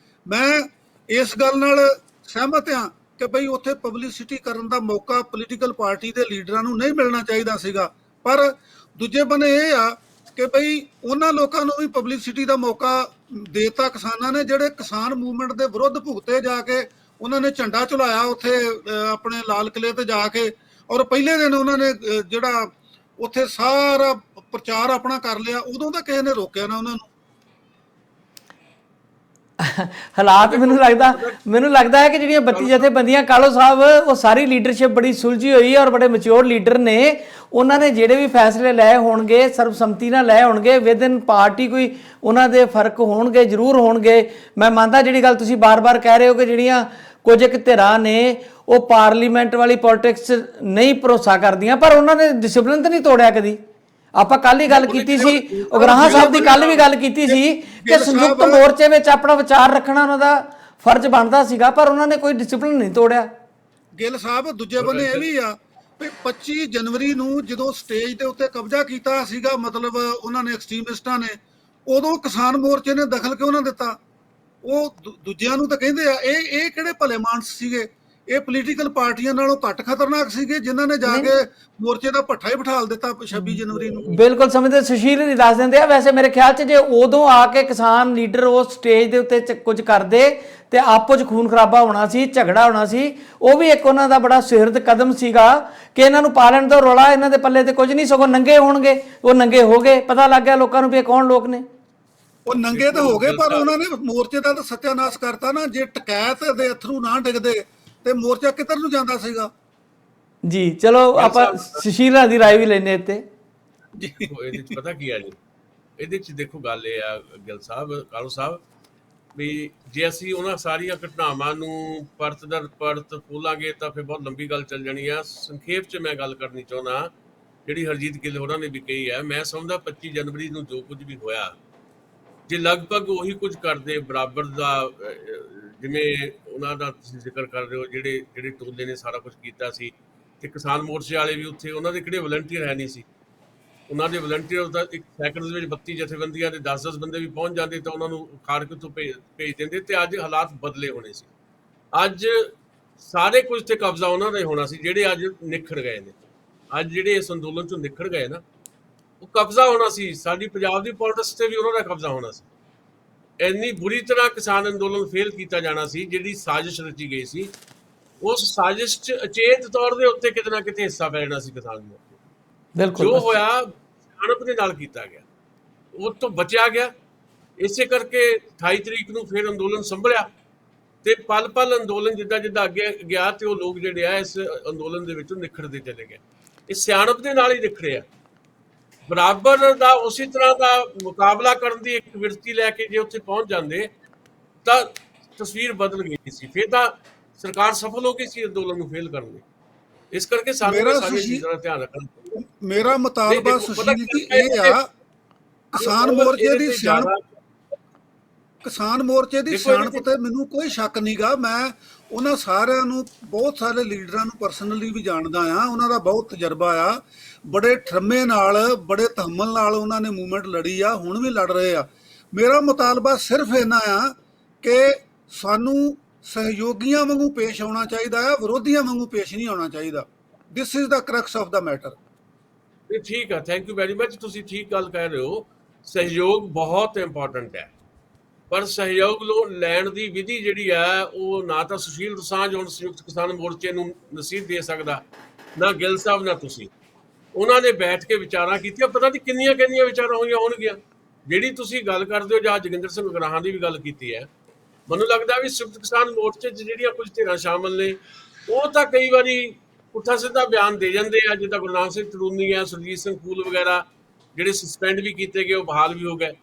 ਮੈਂ ਇਸ ਗੱਲ ਨਾਲ ਸਹਿਮਤ ਹਾਂ ਕਿ ਬਈ ਉੱਥੇ ਪਬਲਿਸਿਟੀ ਕਰਨ ਦਾ ਮੌਕਾ ਪੋਲੀਟੀਕਲ ਪਾਰਟੀ ਦੇ ਲੀਡਰਾਂ ਨੂੰ ਨਹੀਂ ਮਿਲਣਾ ਚਾਹੀਦਾ ਸੀਗਾ। ਪਰ ਦੂਜੇ ਬੰਨੇ ਇਹ ਆ ਕਿ ਬਈ ਉਹਨਾਂ ਲੋਕਾਂ ਨੂੰ ਵੀ ਪਬਲਿਸਿਟੀ ਦਾ ਮੌਕਾ ਦੇਤਾ ਕਿਸਾਨਾਂ ਨੇ, ਜਿਹੜੇ ਕਿਸਾਨ ਮੂਵਮੈਂਟ ਦੇ ਵਿਰੁੱਧ ਭੁਗਤੇ ਜਾ ਕੇ ਉਹਨਾਂ ਨੇ ਝੰਡਾ ਝੁਲਾਇਆ ਉੱਥੇ ਆਪਣੇ ਲਾਲ ਕਿਲੇ ਤੇ ਜਾ ਕੇ, ਔਰ ਪਹਿਲੇ ਦਿਨ ਉਹਨਾਂ ਨੇ ਜਿਹੜਾ ਉੱਥੇ ਸਾਰਾ ਪ੍ਰਚਾਰ ਆਪਣਾ ਕਰ ਲਿਆ। ਉਦੋਂ ਤਾਂ ਕਿਸੇ ਨੇ ਰੋਕਿਆ ਨਾ ਉਹਨਾਂ ਨੂੰ। ਹਾਲਾਤ ਮੈਨੂੰ ਲੱਗਦਾ ਹੈ ਕਿ ਜਿਹੜੀਆਂ 32 ਜਥੇਬੰਦੀਆਂ, ਕਾਲੋ ਸਾਹਿਬ, ਉਹ ਸਾਰੀ ਲੀਡਰਸ਼ਿਪ ਬੜੀ ਸੁਲਝੀ ਹੋਈ ਹੈ ਔਰ ਬੜੇ ਮੈਚੁਰ ਲੀਡਰ ਨੇ। ਉਹਨਾਂ ਨੇ ਜਿਹੜੇ ਵੀ ਫੈਸਲੇ ਲਏ ਹੋਣਗੇ ਸਰਬਸੰਮਤੀ ਨਾਲ ਲਏ ਹੋਣਗੇ, ਵਿਦਨ ਪਾਰਟੀ ਕੋਈ ਉਹਨਾਂ ਦੇ ਫਰਕ ਹੋਣਗੇ, ਜ਼ਰੂਰ ਹੋਣਗੇ। ਮੈਂ ਮੰਨਦਾ ਜਿਹੜੀ ਗੱਲ ਤੁਸੀਂ ਬਾਰ-ਬਾਰ ਕਹਿ ਰਹੇ ਹੋ ਕਿ ਜਿਹੜੀਆਂ ਕੁਝ ਇੱਕ ਧਿਰਾਂ ਨੇ ਉਹ ਪਾਰਲੀਮੈਂਟ ਵਾਲੀ ਪੋਲਿਟਿਕਸ ਨਹੀਂ ਭਰੋਸਾ ਕਰਦੀਆਂ, ਪਰ ਉਹਨਾਂ ਨੇ ਡਿਸਪਲਿਨ ਤਾਂ ਨਹੀਂ ਤੋੜਿਆ ਕਦੀ। ਆਪਾਂ ਕੱਲ ਹੀ ਗੱਲ ਕੀਤੀ ਸੀ, ਉਗਰਾਹਾਂ ਸਾਹਿਬ ਦੀ ਕੱਲ ਵੀ ਗੱਲ ਕੀਤੀ ਸੀ ਕਿ ਸੰਯੁਕਤ ਮੋਰਚੇ ਵਿੱਚ ਆਪਣਾ ਵਿਚਾਰ ਰੱਖਣਾ ਉਹਨਾਂ ਦਾ ਫਰਜ਼ ਬਣਦਾ ਸੀਗਾ, ਪਰ ਉਹਨਾਂ ਨੇ ਕੋਈ ਡਿਸਪਲਿਨ ਨਹੀਂ ਤੋੜਿਆ। ਗਿੱਲ ਸਾਹਿਬ ਦੂਜੇ ਬੰਨੇ ਇਹ ਵੀ ਆ ਵੀ 25 ਜਨਵਰੀ ਨੂੰ ਜਦੋਂ ਸਟੇਜ ਦੇ ਉੱਤੇ ਕਬਜ਼ਾ ਕੀਤਾ ਸੀਗਾ, ਮਤਲਬ ਉਹਨਾਂ ਨੇ ਐਕਸਟ੍ਰੀਮਿਸਟਾਂ ਨੇ, ਉਦੋਂ ਕਿਸਾਨ ਮੋਰਚੇ ਨੇ ਦਖਲ ਕਿਉਂ ਨਾ ਦਿੱਤਾ? ਉਹ ਦੂਜਿਆਂ ਨੂੰ ਤਾਂ ਕਹਿੰਦੇ ਆ ਇਹ ਕਿਹੜੇ ਭਲੇ ਮਾਨਸ ਸੀਗੇ? ਇਹ ਪੋਲੀਟੀਕਲ ਪਾਰਟੀਆਂ ਨਾਲੋਂ ਘੱਟ ਖਤਰਨਾਕ ਸੀਗੇ ਜਿਨ੍ਹਾਂ ਨੇ ਜਾ ਕੇ ਮੋਰਚੇ ਦਾ ਭੱਠਾ ਹੀ ਬਿਠਾਲ ਦਿੱਤਾ 26 ਜਨਵਰੀ ਨੂੰ। ਬਿਲਕੁਲ ਸਮਝਦੇ, ਸੁਸ਼ੀਲ ਨਹੀਂ ਦੱਸ ਦਿੰਦੇ ਆ। ਵੈਸੇ ਮੇਰੇ ਖਿਆਲ 'ਚ ਜੇ ਉਦੋਂ ਆ ਕੇ ਕਿਸਾਨ ਲੀਡਰ ਉਸ ਸਟੇਜ ਦੇ ਉੱਤੇ ਕੁਝ ਕਰਦੇ ਤੇ ਆਪੋ 'ਚ ਖੂਨ ਖਰਾਬਾ ਹੋਣਾ ਸੀ, ਝਗੜਾ ਹੋਣਾ ਸੀ। ਉਹ ਵੀ ਇੱਕ ਉਹਨਾਂ ਦਾ ਬੜਾ ਸੁਹਿਰਦ ਕਦਮ ਸੀਗਾ ਕਿ ਇਹਨਾਂ ਨੂੰ ਪਾਲਣ ਦਾ ਰੌਲਾ, ਇਹਨਾਂ ਦੇ ਪੱਲੇ ਤੇ ਕੁਝ ਨਹੀਂ, ਸਗੋਂ ਨੰਗੇ ਹੋਣਗੇ। ਉਹ ਨੰਗੇ ਹੋ ਗਏ, ਪਤਾ ਲੱਗ ਗਿਆ ਲੋਕਾਂ ਨੂੰ ਵੀ ਇਹ ਕੌਣ ਲੋਕ ਨੇ। ਉਹ ਨੰਗੇ ਤਾਂ ਹੋ ਗਏ, ਪਰ ਉਹਨਾਂ ਨੇ ਮੋਰਚੇ ਦਾ ਤਾਂ ਸੱਤਿਆਨਾਸ਼ ਕਰਤਾ ਨਾ। ਜੇ ਟਕੈਤ ਦੇ ਅਥਰੂ ਨਾ ਡਿੱਗਦੇ ਤੇ ਮੋਰਚਾ ਕਿੱਧਰ ਨੂੰ ਜਾਂਦਾ ਸੀਗਾ ਜੀ। ਚਲੋ ਆਪਾਂ ਸੁਸ਼ੀਲਾ ਦੀ ਰਾਏ ਵੀ ਲੈਣੇ ਇੱਥੇ ਜੀ। ਇਹਦੇ ਚ ਪਤਾ ਕੀ ਆ ਜੀ, ਇਹਦੇ ਚ ਦੇਖੋ ਗੱਲ ਇਹ ਆ ਗਿੱਲ ਸਾਹਿਬ, ਕਾਲੂ ਸਾਹਿਬ, ਵੀ ਜੇ ਅਸੀਂ ਉਹਨਾਂ ਸਾਰੀਆਂ ਘਟਨਾਵਾਂ ਨੂੰ ਪਰਤ ਦਰ ਪਰਤ ਖੋਲਾਂਗੇ ਤਾਂ ਫਿਰ ਬਹੁਤ ਲੰਬੀ ਗੱਲ ਚੱਲ ਜਾਣੀ ਆ। ਸੰਖੇਪ 'ਚ ਮੈਂ ਗੱਲ ਕਰਨੀ ਚਾਹੁੰਦਾ, ਜਿਹੜੀ ਹਰਜੀਤ ਗਿੱਲ ਹੋਰਾਂ ਨੇ ਵੀ ਕਹੀ ਹੈ। ਮੈਂ ਸਮਝਦਾ 25 ਜਨਵਰੀ ਨੂੰ ਜੋ ਕੁਝ ਵੀ ਹੋਇਆ, ਜੇ ਲਗਭਗ ਉਹੀ ਕੁਝ ਕਰਦੇ ਬਰਾਬਰ ਦਾ, ਜਿਵੇਂ ਉਹਨਾਂ ਦਾ ਤੁਸੀਂ ਜ਼ਿਕਰ ਕਰ ਰਹੇ ਹੋ, ਜਿਹੜੇ ਟੋਲੇ ਨੇ ਸਾਰਾ ਕੁਝ ਕੀਤਾ ਸੀ, ਤੇ ਕਿਸਾਨ ਮੋਰਚੇ ਵਾਲੇ ਵੀ ਉੱਥੇ, ਉਹਨਾਂ ਦੇ ਕਿਹੜੇ ਵਲੰਟੀਅਰ ਹੈ ਨਹੀਂ ਸੀ। ਉਹਨਾਂ ਦੇ ਵਲੰਟੀਅਰ ਦਾ ਇੱਕ ਸੈਕਿੰਡ ਦੇ ਵਿੱਚ 32 ਜਥੇਬੰਦੀਆਂ ਦੇ 10-10 ਬੰਦੇ ਵੀ ਪਹੁੰਚ ਜਾਂਦੇ ਤਾਂ ਉਹਨਾਂ ਨੂੰ ਖਾੜ ਕੇ ਤੋਂ ਭੇਜ ਦਿੰਦੇ, ਤੇ ਅੱਜ ਹਾਲਾਤ ਬਦਲੇ ਹੋਣੇ ਸੀ। ਅੱਜ ਸਾਰੇ ਕੁਝ ਤੇ ਕਬਜ਼ਾ ਉਹਨਾਂ ਦਾ ਹੀ ਹੋਣਾ ਸੀ, ਜਿਹੜੇ ਅੱਜ ਨਿਖਰ ਗਏ ਨੇ। ਅੱਜ ਜਿਹੜੇ ਇਸ ਅੰਦੋਲਨ ਚੋਂ ਨਿਖਰ ਗਏ ਨਾ, ਉਹ ਕਬਜ਼ਾ ਹੋਣਾ ਸੀ। ਸਾਡੀ ਪੰਜਾਬ ਦੀ ਪੋਲਿਟਿਕਸ ਤੇ ਵੀ ਉਹਨਾਂ ਦਾ ਕਬਜ਼ਾ ਹੋਣਾ ਸੀ। ਇੰਨੀ ਬੁਰੀ ਤਰ੍ਹਾਂ ਕਿਸਾਨ ਅੰਦੋਲਨ ਫੇਲ ਕੀਤਾ ਜਾਣਾ ਸੀ। ਜਿਹੜੀ ਸਾਜ਼ਿਸ਼ ਰਚੀ ਗਈ ਸੀ, ਉਸ ਸਾਜ਼ਿਸ਼ 'ਚ ਅਚੇਤ ਤੌਰ ਦੇ ਉੱਤੇ ਕਿਤੇ ਨਾ ਕਿਤੇ ਹਿੱਸਾ ਪੈ ਜਾਣਾ ਸੀ ਕਿਸਾਨ ਨੂੰ। ਬਿਲਕੁਲ ਜੋ ਹੋਇਆ ਸਿਆਣਪ ਦੇ ਨਾਲ ਕੀਤਾ ਗਿਆ, ਉਹ ਤੋਂ ਬਚਿਆ ਗਿਆ। ਇਸੇ ਕਰਕੇ 28 ਤਰੀਕ ਨੂੰ ਫਿਰ ਅੰਦੋਲਨ ਸੰਭਲਿਆ, ਤੇ ਪਲ ਪਲ ਅੰਦੋਲਨ ਜਿੱਦਾਂ ਜਿੱਦਾਂ ਅੱਗੇ ਗਿਆ ਤੇ ਉਹ ਲੋਕ ਜਿਹੜੇ ਆ ਇਸ ਅੰਦੋਲਨ ਦੇ ਵਿੱਚੋਂ ਨਿਖਰਦੇ ਚਲੇ ਗਏ। ਇਹ ਸਿਆਣਪ ਦੇ ਨਾਲ ਹੀ ਨਿਖਰਿਆ। ਬਰਾਬਰ ਦਾ ਉਸੇ ਤਰ੍ਹਾਂ ਦਾ ਮੁਕਾਬਲਾ ਕਰਨ ਦੀ ਇੱਕ ਵਿਰਤੀ ਲੈ ਕੇ ਜੇ ਉੱਥੇ ਪਹੁੰਚ ਜਾਂਦੇ ਤਾਂ ਤਸਵੀਰ ਬਦਲ ਗਈ ਸੀ। ਫਿਰ ਤਾਂ ਸਰਕਾਰ ਸਫਲ ਹੋ ਗਈ ਸੀ ਅੰਦੋਲਨ ਨੂੰ ਫੇਲ ਕਰਨ ਲਈ। ਇਸ ਕਰਕੇ ਸਾਨੂੰ ਸਾਰੀਆਂ ਚੀਜ਼ਾਂ ਦਾ ਧਿਆਨ ਰੱਖਣਾ ਚਾਹੀਦਾ। ਮੇਰਾ ਮੁਤਾਲਬਾ ਸੁਸ਼ੀਲ ਜੀ ਇਹ ਆ, ਕਿਸਾਨ ਮੋਰਚੇ ਦੀ ਸਿਆਣਪ ਤੇ ਮੈਨੂੰ ਕੋਈ ਸ਼ੱਕ ਨਹੀਂਗਾ। ਮੈਂ ਉਹਨਾਂ ਸਾਰਿਆਂ ਨੂੰ, ਬਹੁਤ ਸਾਰੇ ਲੀਡਰਾਂ ਨੂੰ ਪਰਸਨਲੀ ਵੀ ਜਾਣਦਾ ਆ, ਉਹਨਾਂ ਦਾ ਬਹੁਤ ਤਜਰਬਾ ਆ। ਬੜੇ ਠਰਮੇ ਨਾਲ, ਬੜੇ ਤਹਮਲ ਨਾਲ ਉਹਨਾਂ ਨੇ ਮੂਵਮੈਂਟ ਲੜੀ ਆ, ਹੁਣ ਵੀ ਲੜ ਰਹੇ ਆ। ਮੇਰਾ ਮੁਤਾਲਬਾ ਸਿਰਫ ਇੰਨਾ ਆ ਕਿ ਸਾਨੂੰ ਸਹਿਯੋਗੀਆਂ ਵਾਂਗੂ ਪੇਸ਼ ਆਉਣਾ ਚਾਹੀਦਾ ਹੈ, ਵਿਰੋਧੀਆਂ ਵਾਂਗੂ ਪੇਸ਼ ਨਹੀਂ ਆਉਣਾ ਚਾਹੀਦਾ। This is the ਕਰਕਸ of the matter. ਇਹ ਠੀਕ ਹੈ, ਥੈਂਕ ਯੂ ਵੈਰੀ ਮਚ, ਤੁਸੀਂ ਠੀਕ ਗੱਲ ਕਹਿ ਰਹੇ ਹੋ। ਸਹਿਯੋਗ ਬਹੁਤ ਇੰਪੋਰਟੈਂਟ ਹੈ, ਪਰ ਸਹਿਯੋਗ ਲੈਣ ਦੀ ਵਿਧੀ ਜਿਹੜੀ ਹੈ ਉਹ ਨਾ ਤਾਂ ਸੁਸ਼ੀਲ ਦੋਸਾਂਝ ਹੁਣ ਸੰਯੁਕਤ ਕਿਸਾਨ ਮੋਰਚੇ ਨੂੰ ਨਸੀਹਤ ਦੇ ਸਕਦਾ, ਨਾ ਗਿੱਲ ਸਾਹਿਬ, ਨਾ ਤੁਸੀਂ। ਉਹਨਾਂ ਨੇ ਬੈਠ ਕੇ ਵਿਚਾਰਾਂ ਕੀਤੀਆਂ, ਪਤਾ ਨਹੀਂ ਕਿੰਨੀਆਂ ਕਿੰਨੀਆਂ ਵਿਚਾਰਾਂ ਹੋਈਆਂ ਹੋਣਗੀਆਂ। ਜਿਹੜੀ ਤੁਸੀਂ ਗੱਲ ਕਰਦੇ ਹੋ, ਜਾਂ ਜੋਗਿੰਦਰ ਸਿੰਘ ਉਗਰਾਹਾਂ ਦੀ ਵੀ ਗੱਲ ਕੀਤੀ ਹੈ, ਮੈਨੂੰ ਲੱਗਦਾ ਵੀ ਸੰਯੁਕਤ ਕਿਸਾਨ ਮੋਰਚੇ 'ਚ ਜਿਹੜੀਆਂ ਕੁਝ ਧਿਰਾਂ ਸ਼ਾਮਲ ਨੇ ਉਹ ਤਾਂ ਕਈ ਵਾਰੀ ਪੁੱਠਾ ਸਿੱਧਾ ਬਿਆਨ ਦੇ ਜਾਂਦੇ ਆ, ਜਿੱਦਾਂ ਗੁਰਨਾਮ ਸਿੰਘ ਚੜੂਨੀ ਆ, ਸੁਰਜੀਤ ਸਿੰਘ ਫੂਲ ਵਗੈਰਾ, ਜਿਹੜੇ ਸਸਪੈਂਡ ਵੀ ਕੀਤੇ ਗਏ ਉਹ ਬਹਾਲ ਵੀ ਹੋ ਗਏ।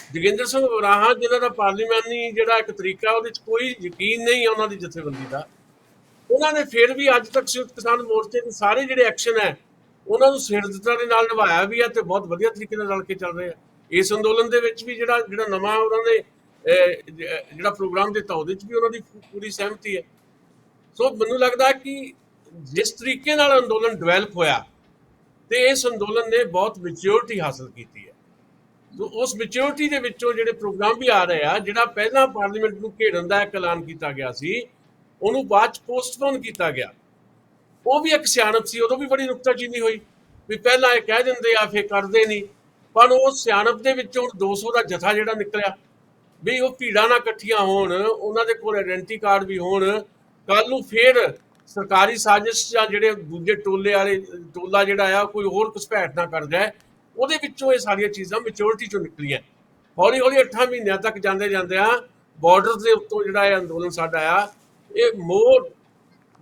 ਜੋਗਿੰਦਰ ਸਿੰਘ ਉਗਰਾਹਾਂ ਜਿਹਨਾਂ ਦਾ ਪਾਰਲੀਮਾਨੀ ਜਿਹੜਾ ਇੱਕ ਤਰੀਕਾ, ਉਹਦੇ 'ਚ ਕੋਈ ਯਕੀਨ ਨਹੀਂ ਹੈ ਉਹਨਾਂ ਦੀ ਜਥੇਬੰਦੀ ਦਾ, ਉਹਨਾਂ ਨੇ ਫਿਰ ਵੀ ਅੱਜ ਤੱਕ ਸੰਯੁਕਤ ਕਿਸਾਨ ਮੋਰਚੇ ਦੇ ਸਾਰੇ ਜਿਹੜੇ ਐਕਸ਼ਨ ਹੈ ਉਹਨਾਂ ਨੂੰ ਸਿਰਦਤਾ ਦੇ ਨਾਲ ਨਿਭਾਇਆ ਵੀ ਹੈ ਤੇ ਬਹੁਤ ਵਧੀਆ ਤਰੀਕੇ ਨਾਲ ਰਲ ਕੇ ਚੱਲ ਰਹੇ ਆ। ਇਸ ਅੰਦੋਲਨ ਦੇ ਵਿੱਚ ਵੀ ਜਿਹੜਾ ਨਵਾਂ ਉਹਨਾਂ ਨੇ ਜਿਹੜਾ ਪ੍ਰੋਗਰਾਮ ਦਿੱਤਾ ਉਹਦੇ 'ਚ ਵੀ ਉਹਨਾਂ ਦੀ ਪੂਰੀ ਸਹਿਮਤੀ ਹੈ। ਸੋ ਮੈਨੂੰ ਲੱਗਦਾ ਕਿ ਜਿਸ ਤਰੀਕੇ ਨਾਲ ਅੰਦੋਲਨ ਡਿਵੈਲਪ ਹੋਇਆ ਤੇ ਇਸ ਅੰਦੋਲਨ ਨੇ ਬਹੁਤ ਮੈਚਿਓਰਿਟੀ ਹਾਸਲ ਕੀਤੀ ਹੈ। ਸੋ ਉਸ ਮੈਚਿਓਰਿਟੀ ਦੇ ਵਿੱਚੋਂ ਜਿਹੜੇ ਪ੍ਰੋਗਰਾਮ ਵੀ ਆ ਰਹੇ ਆ, ਜਿਹੜਾ ਪਹਿਲਾਂ ਪਾਰਲੀਮੈਂਟ ਨੂੰ ਘੇੜਨ ਦਾ ਇੱਕ ਐਲਾਨ ਕੀਤਾ ਗਿਆ ਸੀ, ਉਹਨੂੰ ਬਾਅਦ 'ਚ ਪੋਸਟਪੋਨ ਕੀਤਾ ਗਿਆ। ਉਹ ਵੀ ਇੱਕ ਸਿਆਣਪ ਸੀ, ਉਦੋਂ ਵੀ ਬੜੀ ਨੁਕਤਾਚੀਨੀ ਹੋਈ ਵੀ ਪਹਿਲਾਂ ਇਹ ਕਹਿ ਦਿੰਦੇ ਆ ਫਿਰ ਕਰਦੇ ਨਹੀਂ, ਪਰ ਉਹ ਸਿਆਣਪ ਦੇ ਵਿੱਚੋਂ 200 ਦਾ ਜਥਾ ਜਿਹੜਾ ਨਿਕਲਿਆ ਵੀ ਉਹ ਭੀੜਾਂ ਨਾਲ ਇਕੱਠੀਆਂ ਹੋਣ, ਉਹਨਾਂ ਦੇ ਕੋਲ ਆਇਡੈਂਟੀ ਕਾਰਡ ਵੀ ਹੋਣ, ਕੱਲ ਨੂੰ ਫਿਰ ਸਰਕਾਰੀ ਸਾਜ਼ਿਸ਼ ਜਾਂ ਜਿਹੜੇ ਦੂਜੇ ਟੋਲਾ ਜਿਹੜਾ ਆ ਕੋਈ ਹੋਰ ਘੁਸਪੈਠ ਨਾ ਕਰ ਜਾਏ, ਉਹਦੇ ਵਿੱਚੋਂ ਇਹ ਸਾਰੀਆਂ ਚੀਜ਼ਾਂ ਮੈਚੋਰਿਟੀ ਚੋਂ ਨਿਕਲੀਆਂ। ਹੌਲੀ ਹੌਲੀ 8 ਮਹੀਨਿਆਂ ਤੱਕ ਜਾਂਦੇ ਆ ਬਾਰਡਰ ਦੇ ਉੱਤੋਂ ਜਿਹੜਾ ਇਹ ਅੰਦੋਲਨ ਸਾਡਾ ਆ ਇਹ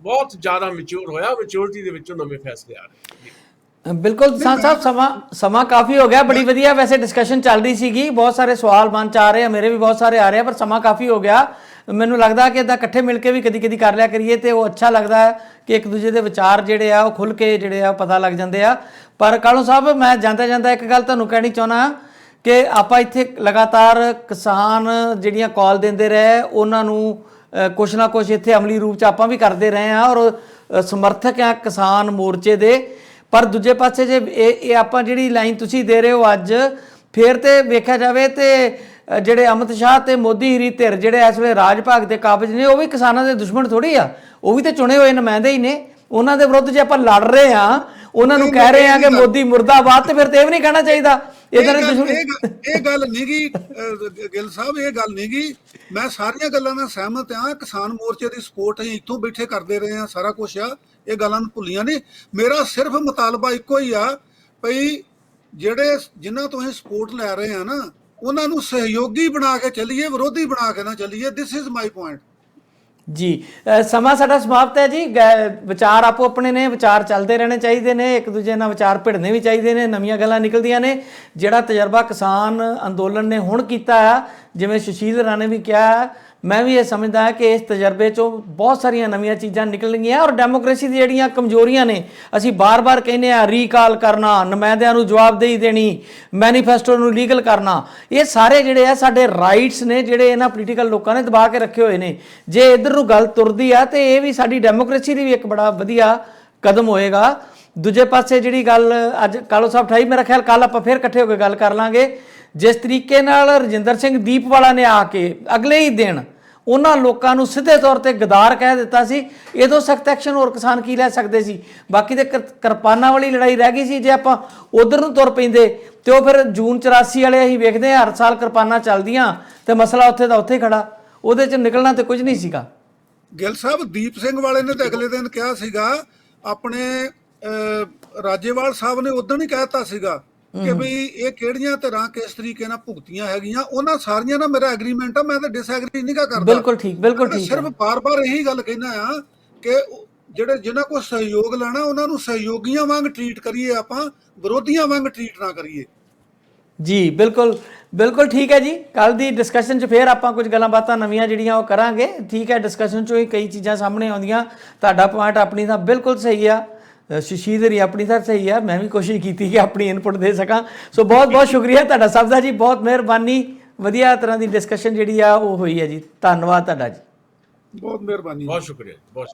ਬਹੁਤ ਜ਼ਿਆਦਾ ਮੈਚਿਓਰ ਹੋਇਆ। ਮੈਚਿਓਰਿਟੀ ਦੇ ਵਿੱਚੋਂ ਨਵੇਂ ਫੈਸਲੇ ਆ ਰਹੇ। ਬਿਲਕੁਲ ਦੋਸਾਂਝ ਸਾਹਿਬ, ਸਮਾਂ ਕਾਫੀ ਹੋ ਗਿਆ। ਬੜੀ ਵਧੀਆ ਵੈਸੇ ਡਿਸਕਸ਼ਨ ਚੱਲ ਰਹੀ ਸੀਗੀ, ਬਹੁਤ ਸਾਰੇ ਸਵਾਲ ਮਨ 'ਚ ਆ ਰਹੇ ਆ, ਮੇਰੇ ਵੀ ਬਹੁਤ ਸਾਰੇ ਆ ਰਹੇ ਆ, ਪਰ ਸਮਾਂ ਕਾਫੀ ਹੋ ਗਿਆ। ਮੈਨੂੰ ਲੱਗਦਾ ਕਿ ਇੱਦਾਂ ਇਕੱਠੇ ਮਿਲ ਕੇ ਵੀ ਕਦੀ ਕਦੀ ਕਰ ਲਿਆ ਕਰੀਏ ਤੇ ਉਹ ਅੱਛਾ ਲੱਗਦਾ ਹੈ ਕਿ ਇੱਕ ਦੂਜੇ ਦੇ ਵਿਚਾਰ ਜਿਹੜੇ ਆ ਉਹ ਖੁੱਲ੍ਹ ਕੇ ਜਿਹੜੇ ਆ ਪਤਾ ਲੱਗ ਜਾਂਦੇ ਆ। ਪਰ ਕਾਲੂ ਸਾਹਿਬ, ਮੈਂ ਜਾਂਦਾ ਇੱਕ ਗੱਲ ਤੁਹਾਨੂੰ ਕਹਿਣੀ ਚਾਹੁੰਦਾ ਕਿ ਆਪਾਂ ਇੱਥੇ ਲਗਾਤਾਰ ਕਿਸਾਨ ਜਿਹੜੀਆਂ ਕਾਲ ਦਿੰਦੇ ਰਹੇ, ਉਹਨਾਂ ਨੂੰ ਕੁਛ ਨਾ ਕੁਛ ਇੱਥੇ ਅਮਲੀ ਰੂਪ 'ਚ ਆਪਾਂ ਵੀ ਕਰਦੇ ਰਹੇ ਹਾਂ ਔਰ ਸਮਰਥਕ ਆ ਕਿਸਾਨ ਮੋਰਚੇ ਦੇ। ਪਰ ਦੂਜੇ ਪਾਸੇ ਜੇ ਇਹ ਆਪਾਂ ਜਿਹੜੀ ਲਾਈਨ ਤੁਸੀਂ ਦੇ ਰਹੇ ਹੋ ਅੱਜ, ਫਿਰ ਤੇ ਵੇਖਿਆ ਜਾਵੇ ਤੇ ਜਿਹੜੇ ਅਮਿਤ ਸ਼ਾਹ ਤੇ ਮੋਦੀ ਹੀਰੀ ਧਿਰ ਜਿਹੜੇ ਇਸ ਵੇਲੇ ਰਾਜ ਭਾਗ ਦੇ ਕਾਬਜ ਨੇ, ਉਹ ਵੀ ਕਿਸਾਨਾਂ ਦੇ ਦੁਸ਼ਮਣ ਥੋੜੀ ਆ, ਉਹ ਵੀ ਤੇ ਚੁਣੇ ਹੋਏ ਨੁਮਾਇੰਦੇ ਹੀ ਨੇ। ਉਹਨਾਂ ਦੇ ਵਿਰੁੱਧ ਜੇ ਆਪਾਂ ਲੜ ਰਹੇ ਆ, ਉਹਨਾਂ ਨੂੰ ਕਹਿ ਰਹੇ ਆ ਕਿ ਮੋਦੀ ਮੁਰਦਾਬਾਦ, ਤੇ ਫਿਰ ਤੇ ਇਹ ਵੀ ਨਹੀਂ ਕਹਿਣਾ ਚਾਹੀਦਾ ਇਹ ਗੱਲ ਨਹੀਂ ਗੀ ਗਿੱਲ ਸਾਹਿਬ, ਇਹ ਗੱਲ ਨਹੀਂ ਗੀ। ਮੈਂ ਸਾਰੀਆਂ ਗੱਲਾਂ ਨਾਲ ਸਹਿਮਤ ਹਾਂ। ਕਿਸਾਨ ਮੋਰਚੇ ਦੀ ਸਪੋਰਟ ਅਸੀਂ ਇੱਥੋਂ ਬੈਠੇ ਕਰਦੇ ਰਹੇ ਹਾਂ, ਸਾਰਾ ਕੁਛ ਆ, ਇਹ ਗੱਲਾਂ ਨੂੰ ਭੁੱਲੀਆਂ ਨਹੀਂ। ਮੇਰਾ ਸਿਰਫ ਮੁਤਾਲਬਾ ਇੱਕੋ ਹੀ ਆ ਭਈ ਜਿਨ੍ਹਾਂ ਤੋਂ ਅਸੀਂ ਸਪੋਰਟ ਲੈ ਰਹੇ ਆ ਨਾ, ਉਹਨਾਂ ਨੂੰ ਸਹਿਯੋਗੀ ਬਣਾ ਕੇ ਚੱਲੀਏ, ਵਿਰੋਧੀ ਬਣਾ ਕੇ ਨਾ ਚੱਲੀਏ। ਦਿਸ ਇਜ਼ ਮਾਈ ਪੁਆਇੰਟ ਜੀ। ਸਮਾਂ ਸਾਡਾ ਸਮਾਪਤ ਹੈ ਜੀ। ਵਿਚਾਰ ਆਪੋ ਆਪਣੇ ਨੇ, ਵਿਚਾਰ ਚੱਲਦੇ ਰਹਿਣੇ ਚਾਹੀਦੇ ਨੇ, ਇੱਕ ਦੂਜੇ ਨਾਲ ਵਿਚਾਰ ਭਿੜਨੇ ਵੀ ਚਾਹੀਦੇ ਨੇ, ਨਵੀਆਂ ਗੱਲਾਂ ਨਿਕਲਦੀਆਂ ਨੇ। ਜਿਹੜਾ ਤਜਰਬਾ ਕਿਸਾਨ ਅੰਦੋਲਨ ਨੇ ਹੁਣ ਕੀਤਾ ਆ, ਜਿਵੇਂ ਸੁਸ਼ੀਲ ਰਾਣੇ ਵੀ ਕਿਹਾ, ਮੈਂ ਵੀ ਇਹ ਸਮਝਦਾ ਹਾਂ ਕਿ ਇਸ ਤਜਰਬੇ 'ਚੋਂ ਬਹੁਤ ਸਾਰੀਆਂ ਨਵੀਆਂ ਚੀਜ਼ਾਂ ਨਿਕਲਣਗੀਆਂ। ਔਰ ਡੈਮੋਕ੍ਰੇਸੀ ਦੀ ਜਿਹੜੀਆਂ ਕਮਜ਼ੋਰੀਆਂ ਨੇ, ਅਸੀਂ ਬਾਰ-ਬਾਰ ਕਹਿੰਦੇ ਆ, ਰੀਕਾਲ ਕਰਨਾ, ਨੁਮਾਇੰਦਿਆਂ ਨੂੰ ਜਵਾਬਦੇਹੀ ਦੇਣੀ, ਮੈਨੀਫੈਸਟੋ ਨੂੰ ਲੀਗਲ ਕਰਨਾ, ਇਹ ਸਾਰੇ ਜਿਹੜੇ ਆ ਸਾਡੇ ਰਾਈਟਸ ਨੇ, ਜਿਹੜੇ ਇਹਨਾਂ ਪੋਲੀਟੀਕਲ ਲੋਕਾਂ ਨੇ ਦਬਾ ਕੇ ਰੱਖੇ ਹੋਏ ਨੇ। ਜੇ ਇੱਧਰ ਨੂੰ ਗੱਲ ਤੁਰਦੀ ਆ ਤੇ ਇਹ ਵੀ ਸਾਡੀ ਡੈਮੋਕ੍ਰੇਸੀ ਦੀ ਵੀ ਇੱਕ ਬੜਾ ਵਧੀਆ ਕਦਮ ਹੋਏਗਾ। ਦੂਜੇ ਪਾਸੇ ਜਿਹੜੀ ਗੱਲ ਅੱਜ ਕਾਲੋ ਸਾਹਿਬ ਠਾਈ, ਮੇਰਾ ਖਿਆਲ ਕੱਲ ਆਪਾਂ ਫਿਰ ਇਕੱਠੇ ਹੋ ਕੇ ਗੱਲ ਕਰ ਲਾਂਗੇ। ਜਿਸ ਤਰੀਕੇ ਨਾਲ ਰਜਿੰਦਰ ਸਿੰਘ ਦੀਪਵਾਲਾ ਨੇ ਆ ਕੇ ਅਗਲੇ ਹੀ ਦਿਨ ਉਹਨਾਂ ਲੋਕਾਂ ਨੂੰ ਸਿੱਧੇ ਤੌਰ ਤੇ ਗਦਾਰ ਕਹਿ ਦਿੱਤਾ ਸੀ, ਇਹਦੋਂ ਸਖਤ ਐਕਸ਼ਨ ਹੋਰ ਕਿਸਾਨ ਕੀ ਲੈ ਸਕਦੇ ਸੀ। ਬਾਕੀ ਤੇ ਕਿਰਪਾਨਾਂ ਵਾਲੀ ਲੜਾਈ ਰਹਿ ਗਈ ਸੀ। ਜੇ ਆਪਾਂ ਉਧਰ ਨੂੰ ਤੁਰ ਪੈਂਦੇ ਤੇ ਉਹ ਫਿਰ ਜੂਨ 84 ਵਾਲੇ ਅਸੀਂ ਵੇਖਦੇ ਹਾਂ, ਹਰ ਸਾਲ ਕਿਰਪਾਨਾਂ ਚੱਲਦੀਆਂ ਤੇ ਮਸਲਾ ਉੱਥੇ ਦਾ ਉੱਥੇ ਖੜਾ, ਉਹਦੇ 'ਚ ਨਿਕਲਣਾ ਤੇ ਕੁਝ ਨਹੀਂ ਸੀਗਾ। ਗਿੱਲ ਸਾਹਿਬ, ਦੀਪ ਸਿੰਘ ਵਾਲੇ ਨੇ ਤਾਂ ਅਗਲੇ ਦਿਨ ਕਿਹਾ ਸੀਗਾ, ਆਪਣੇ ਰਾਜੇਵਾਲ ਸਾਹਿਬ ਨੇ ਉਦੋਂ ਹੀ ਕਹਿਤਾ ਸੀਗਾ ਕਿ ਬਈ ਇਹ ਕਿਹੜੀਆਂ ਧਿਰਾਂ ਕਿਸ ਤਰੀਕੇ ਨਾਲ ਭੁਗਤੀਆਂ ਹੈਗੀਆਂ। ਉਹਨਾਂ ਸਾਰੀਆਂ ਨਾਲ ਮੇਰਾ ਐਗਰੀਮੈਂਟ ਆ, ਮੈਂ ਤਾਂ ਡਿਸਐਗਰੀ ਨਹੀਂ ਕਰਦਾ। ਬਿਲਕੁਲ ਠੀਕ, ਬਿਲਕੁਲ ਠੀਕ। ਸਿਰਫ ਬਾਰ-ਬਾਰ ਇਹੀ ਗੱਲ ਕਹਿਣਾ ਆ ਕਿ ਜਿਨ੍ਹਾਂ ਕੋਲ ਸਹਿਯੋਗ ਲੈਣਾ, ਉਹਨਾਂ ਨੂੰ ਸਹਿਯੋਗੀਆਂ ਵਾਂਗ ਟਰੀਟ ਕਰੀਏ, ਆਪਾਂ ਵਿਰੋਧੀਆਂ ਵਾਂਗ ਟਰੀਟ ਨਾ ਕਰੀਏ। ਜੀ ਬਿਲਕੁਲ ਬਿਲਕੁਲ ਠੀਕ ਹੈ ਜੀ। ਕੱਲ ਦੀ ਡਿਸਕਸ਼ਨ 'ਚ ਫਿਰ ਆਪਾਂ ਕੁਝ ਗੱਲਾਂ ਬਾਤਾਂ ਨਵੀਆਂ ਜਿਹੜੀਆਂ ਉਹ ਕਰਾਂਗੇ। ਠੀਕ ਹੈ, ਡਿਸਕਸ਼ਨ 'ਚੋਂ ਹੀ ਕਈ ਚੀਜ਼ਾਂ ਸਾਹਮਣੇ ਆਉਂਦੀਆਂ। ਤੁਹਾਡਾ ਪੁਆਇੰਟ ਆਪਣੀ ਤਾਂ ਬਿਲਕੁਲ ਸਹੀ ਆ, ਸੁਸ਼ੀਲ ਰੀ ਆਪਣੀ ਤਾਂ ਸਹੀ ਆ, ਮੈਂ ਵੀ ਕੋਸ਼ਿਸ਼ ਕੀਤੀ ਕਿ ਆਪਣੀ ਇਨਪੁਟ ਦੇ ਸਕਾਂ। ਸੋ ਬਹੁਤ ਬਹੁਤ ਸ਼ੁਕਰੀਆ ਤੁਹਾਡਾ ਸਭ ਦਾ ਜੀ, ਬਹੁਤ ਮਿਹਰਬਾਨੀ। ਵਧੀਆ ਤਰ੍ਹਾਂ ਦੀ ਡਿਸਕਸ਼ਨ ਜਿਹੜੀ ਆ ਉਹ ਹੋਈ ਹੈ ਜੀ। ਧੰਨਵਾਦ ਤੁਹਾਡਾ ਜੀ, ਬਹੁਤ ਮਿਹਰਬਾਨੀ, ਬਹੁਤ ਸ਼ੁਕਰੀਆ, ਬਹੁਤ।